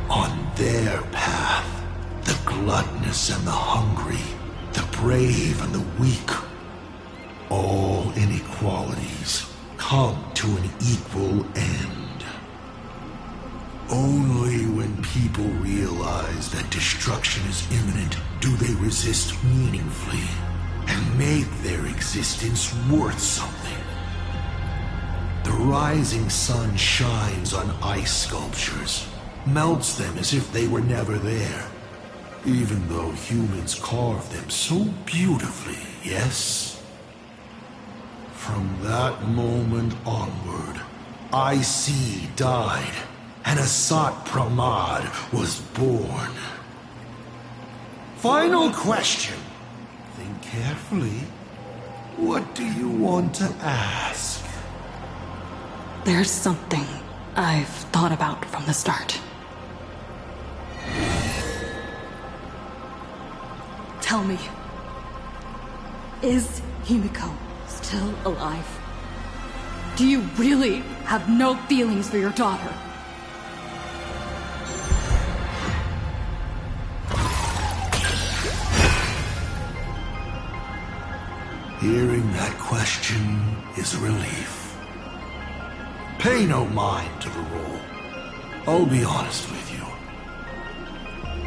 [SPEAKER 11] On their path, the gluttonous and the hungry, the brave and the weak, all inequalities come to an equal end. Only when people realize that destruction is imminent do they resist meaningfully and make their existence worth something. The rising sun shines on ice sculptures, melts them as if they were never there. Even though humans carved them so beautifully, yes? From that moment onward, IC died, and Asat Pramad was born. Final question. Think carefully. What do you want to ask?
[SPEAKER 12] There's something I've thought about from the start. Tell me, is Himiko still alive? Do you really have no feelings for your daughter?
[SPEAKER 11] Hearing that question is a relief. Pay no mind to the role. I'll be honest with you.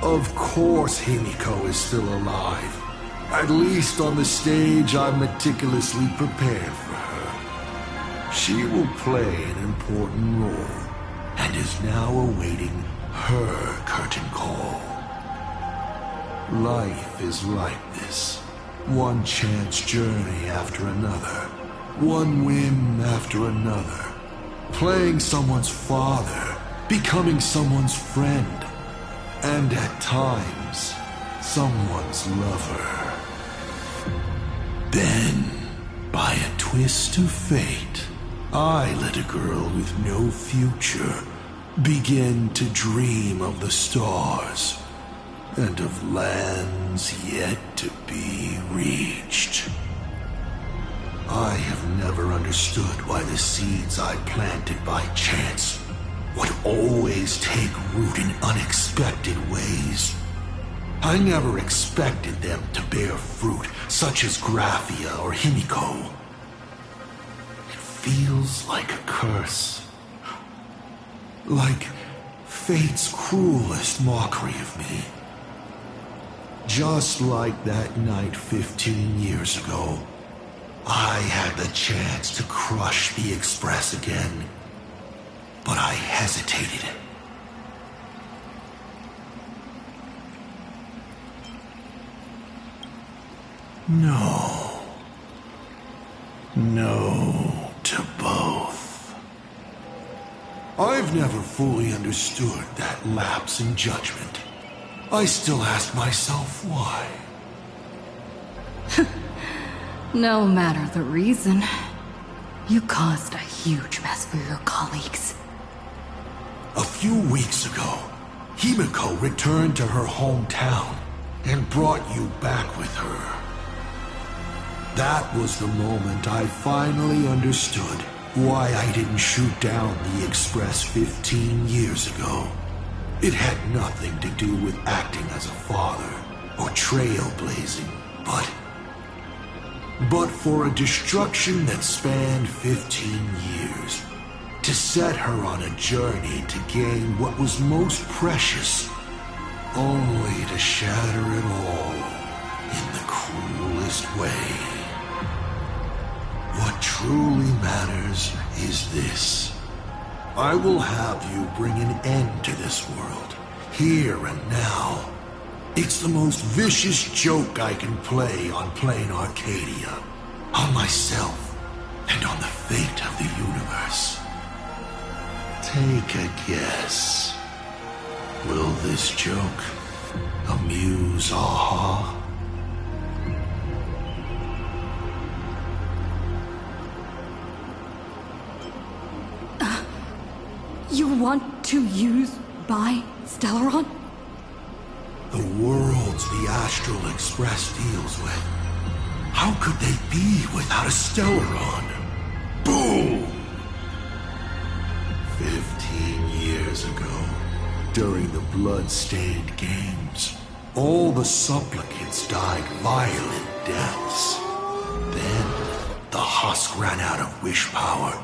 [SPEAKER 11] Of course Himiko is still alive. At least on the stage I meticulously prepared for her. She will play an important role, and is now awaiting her curtain call. Life is like this. One chance journey after another. One whim after another. Playing someone's father, becoming someone's friend, and at times, someone's lover. Then, by a twist of fate, I let a girl with no future begin to dream of the stars and of lands yet to be reached. I have never understood why the seeds I planted by chance would always take root in unexpected ways. I never expected them to bear fruit, such as Graphia or Himiko. It feels like a curse. Like fate's cruelest mockery of me. Just like that night 15 years ago, I had the chance to crush the Express again, but I hesitated. No. No to both. I've never fully understood that lapse in judgment. I still ask myself why.
[SPEAKER 12] No matter the reason, you caused a huge mess for your colleagues.
[SPEAKER 11] A few weeks ago, Himiko returned to her hometown and brought you back with her. That was the moment I finally understood why I didn't shoot down the Express 15 years ago. It had nothing to do with acting as a father or trailblazing, but for a destruction that spanned 15 years, to set her on a journey to gain what was most precious, only to shatter it all in the cruelest way. What truly matters is this. I will have you bring an end to this world, here and now. It's the most vicious joke I can play on plain Arcadia, on myself, and on the fate of the universe. Take a guess. Will this joke amuse Aha?
[SPEAKER 12] You want to use by Stellaron?
[SPEAKER 11] The worlds the Astral Express deals with. How could they be without a Stellaron? Boom! 15 years ago, during the blood-stained games, all the supplicants died violent deaths. Then, the husk ran out of wish power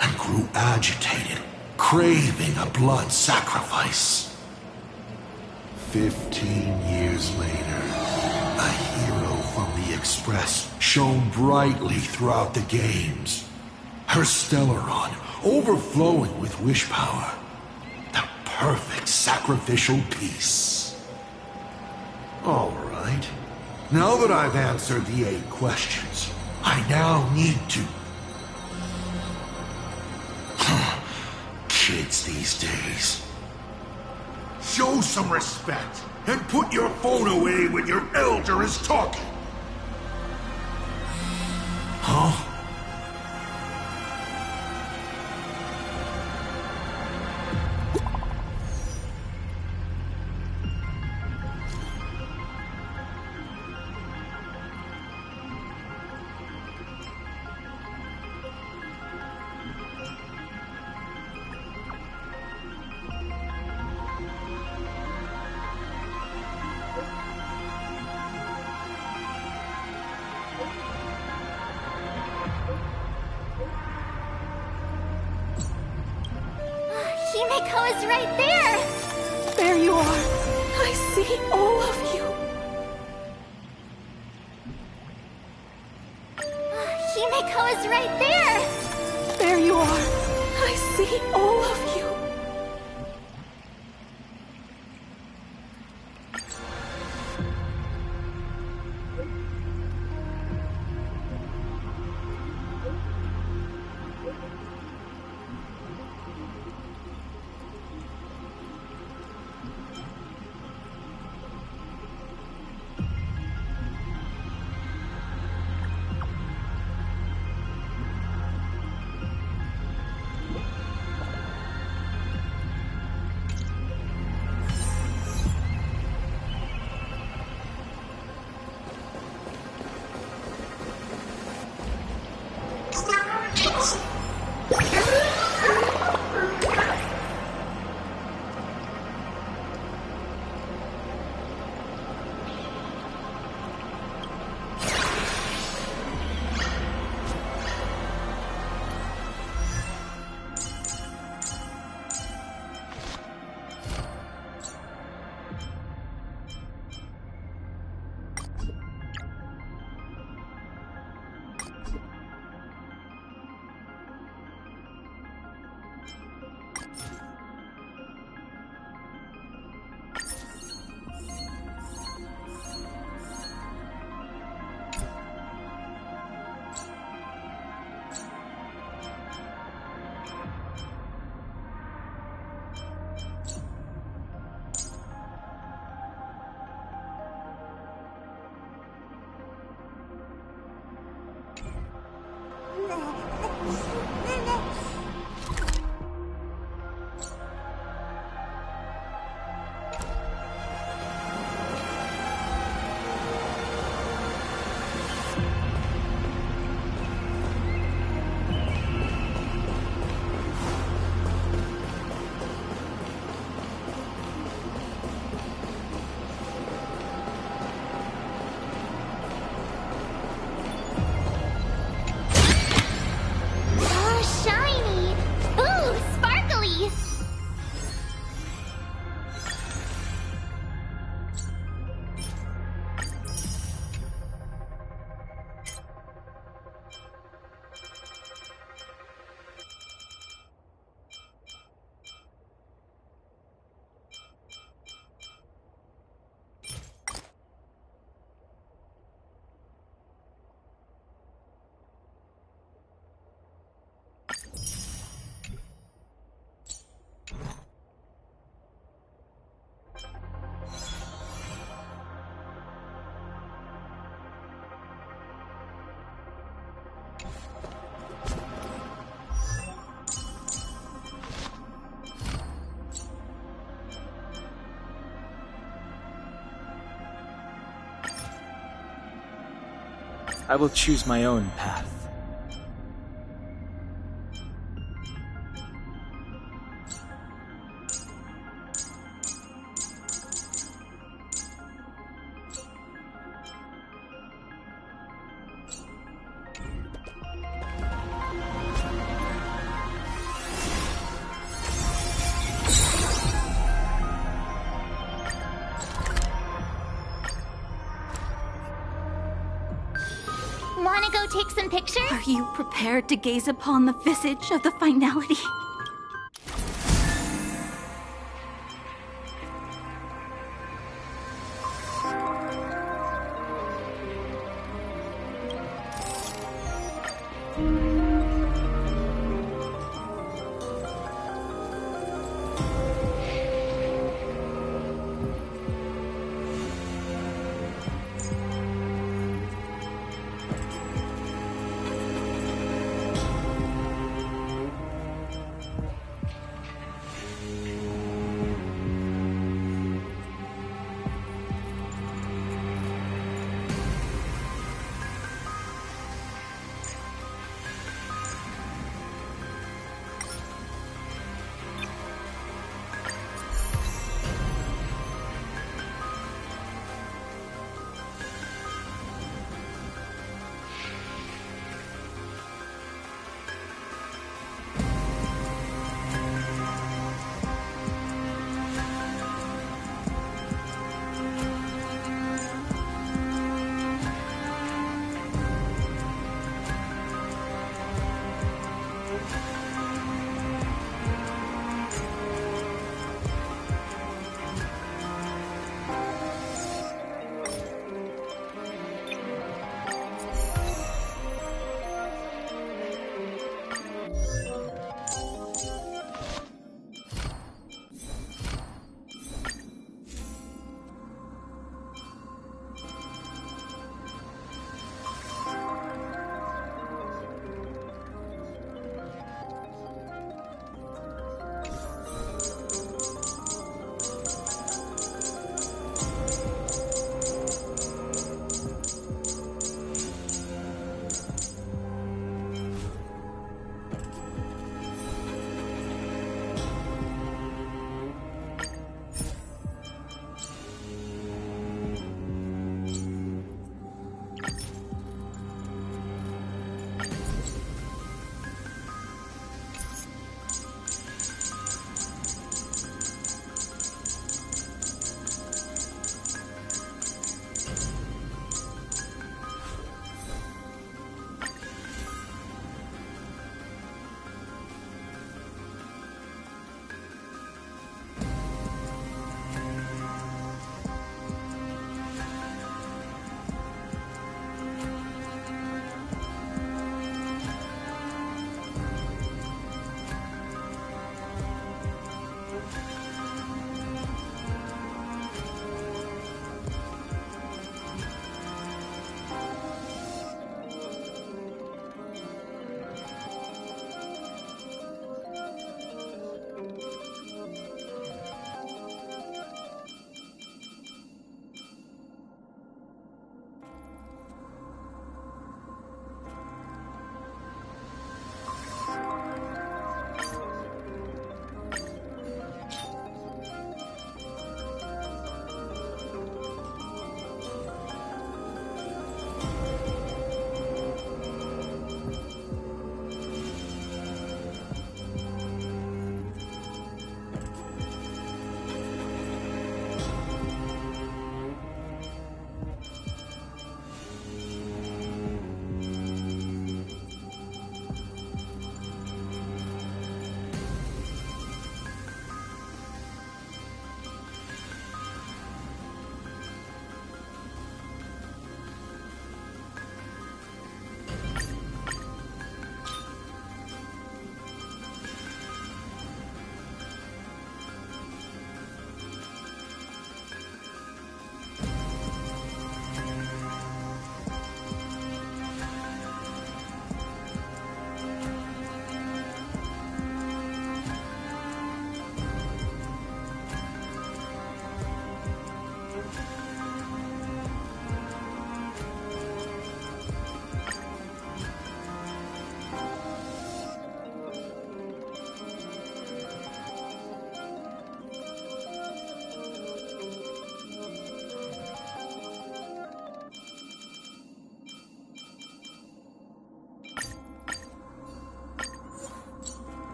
[SPEAKER 11] and grew agitated, craving a blood sacrifice. 15 years later, a hero from the Express shone brightly throughout the games. Her Stellaron, overflowing with wish power. The perfect sacrificial piece. All right. Now that I've answered the 8 questions, I now need to... Kids these days. Show some respect, and put your phone away when your elder is talking. Huh?
[SPEAKER 6] Himiko is right there!
[SPEAKER 12] There you are! I see all of you.
[SPEAKER 6] Himeko is right there!
[SPEAKER 12] There you are. I see all of you.
[SPEAKER 5] I will choose my own path.
[SPEAKER 6] Wanna go take some pictures?
[SPEAKER 12] Are you prepared to gaze upon the visage of the finality?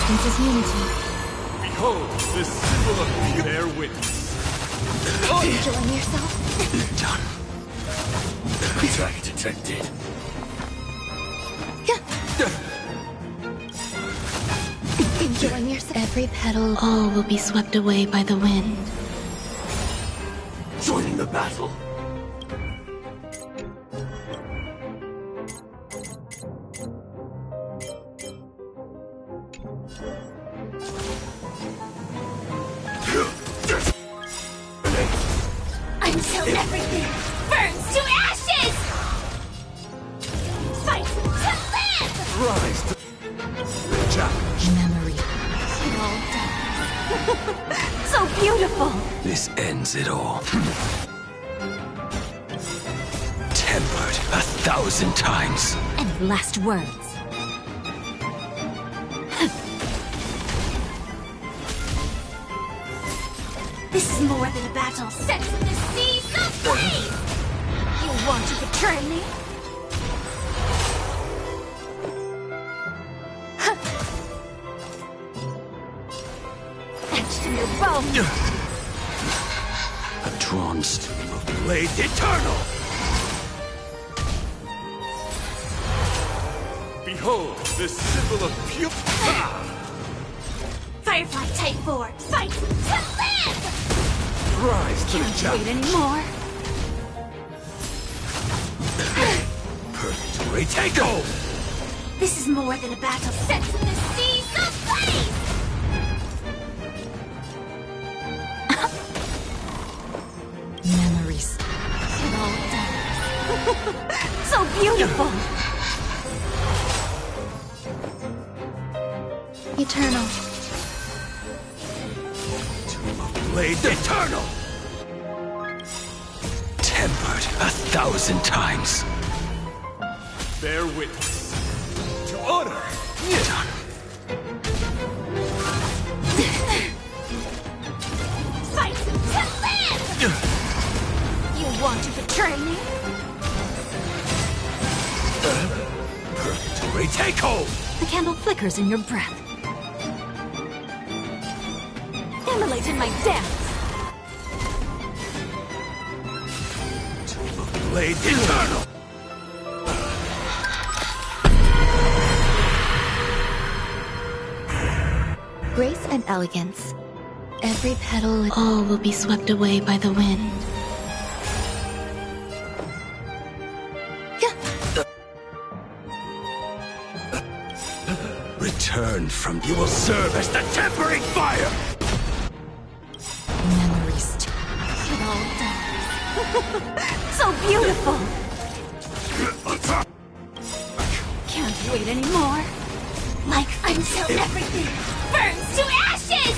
[SPEAKER 12] Resistance is unity.
[SPEAKER 5] Behold, the symbol of bear witness.
[SPEAKER 12] Enjoying yourself?
[SPEAKER 11] Done. Attack detected.
[SPEAKER 12] Enjoying yourself?
[SPEAKER 13] Every petal, all will be swept away by the wind.
[SPEAKER 11] Joining the battle.
[SPEAKER 6] Until everything burns to ashes! Fight to live!
[SPEAKER 11] Rise to challenge.
[SPEAKER 12] Memory.
[SPEAKER 6] It all dies.
[SPEAKER 12] So beautiful!
[SPEAKER 3] This ends it all. Tempered 1,000 times.
[SPEAKER 12] And last words.
[SPEAKER 6] This is more than a battle set in the seas of flame! You want to betray me?
[SPEAKER 12] Etched in your bones.
[SPEAKER 3] A drawn stream of
[SPEAKER 11] Blade eternal.
[SPEAKER 5] Behold, the symbol of pure.
[SPEAKER 6] Firefly Type 4, fight to live!
[SPEAKER 11] Rise to the
[SPEAKER 12] Wait
[SPEAKER 11] challenge.
[SPEAKER 12] anymore.
[SPEAKER 11] Purgatory takeover.
[SPEAKER 6] This is more than a battle set in the seas of flame!
[SPEAKER 12] Memories.
[SPEAKER 6] It all dies.
[SPEAKER 12] So beautiful!
[SPEAKER 13] Eternal.
[SPEAKER 11] Blade eternal.
[SPEAKER 3] tempered 1,000 times.
[SPEAKER 5] Bear witness to honor.
[SPEAKER 3] Done.
[SPEAKER 6] Fight to live! You want to betray me?
[SPEAKER 11] Purgatory takeover.
[SPEAKER 12] The candle flickers in your breath. Immolate in my dance.
[SPEAKER 11] Blade eternal.
[SPEAKER 13] Grace and elegance. Every petal, all will be swept away by the wind.
[SPEAKER 3] Return from
[SPEAKER 11] You will serve as the tempering fire.
[SPEAKER 12] Memories.
[SPEAKER 6] It all dies.
[SPEAKER 12] So beautiful! Can't wait anymore.
[SPEAKER 6] Like until everything burns to ashes!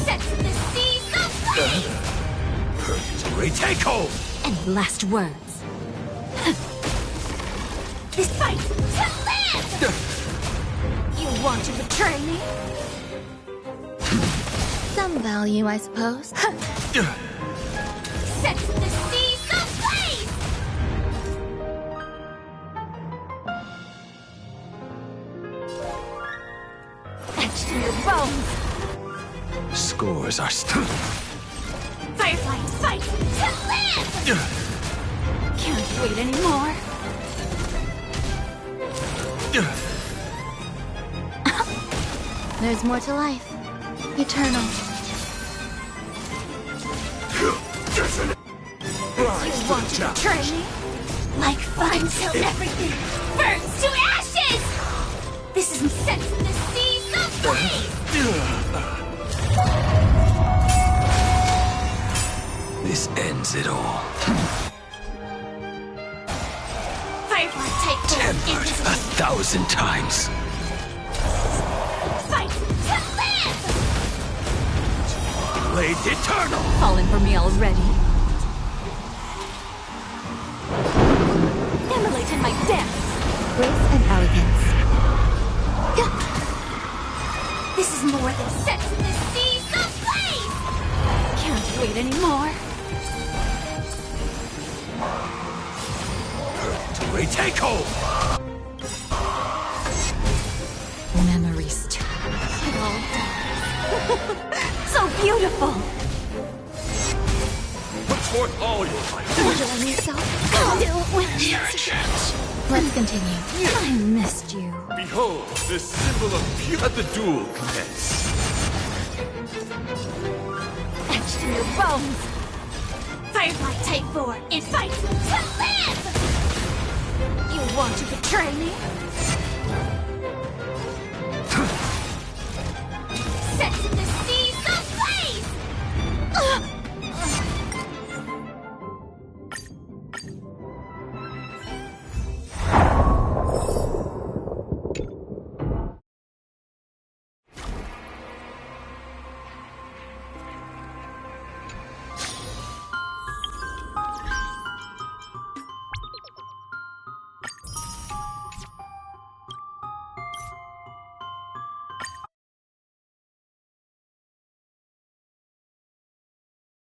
[SPEAKER 6] Set in the seas of flame!
[SPEAKER 11] Purgatory takeover.
[SPEAKER 12] And last words.
[SPEAKER 6] This fight to live! You want to betray me?
[SPEAKER 13] Some value, I suppose.
[SPEAKER 6] Set in the seas of flame!
[SPEAKER 12] Etched in your bones.
[SPEAKER 3] scores are still.
[SPEAKER 6] Firefly, fight to live!
[SPEAKER 12] Can't wait anymore.
[SPEAKER 13] There's more to life. Eternal.
[SPEAKER 11] Rise
[SPEAKER 6] You
[SPEAKER 11] to
[SPEAKER 6] want
[SPEAKER 11] the
[SPEAKER 6] to
[SPEAKER 11] challenge.
[SPEAKER 6] betray me? Like fire until everything burns to ashes! This is set in the seas of flame!
[SPEAKER 3] This ends it all.
[SPEAKER 6] Firefly Type 4
[SPEAKER 3] Tempered
[SPEAKER 6] invisible.
[SPEAKER 3] 1,000 times.
[SPEAKER 6] Fight to live!
[SPEAKER 11] Blade eternal.
[SPEAKER 12] Falling for me already. Immolate in my dance.
[SPEAKER 13] Grace and elegance.
[SPEAKER 6] This is more than set in the seas of flame!
[SPEAKER 12] Can't wait anymore.
[SPEAKER 11] Purgatory takeover.
[SPEAKER 12] Memories.
[SPEAKER 10] So beautiful!
[SPEAKER 14] Put forth all your might.
[SPEAKER 13] Enjoying yourself? Still with Let's continue.
[SPEAKER 7] I missed you.
[SPEAKER 14] Behold, the symbol of pure. Let the duel commence.
[SPEAKER 10] Etched in your bones! Firefly Type 4 is fighting to live! You want to betray me?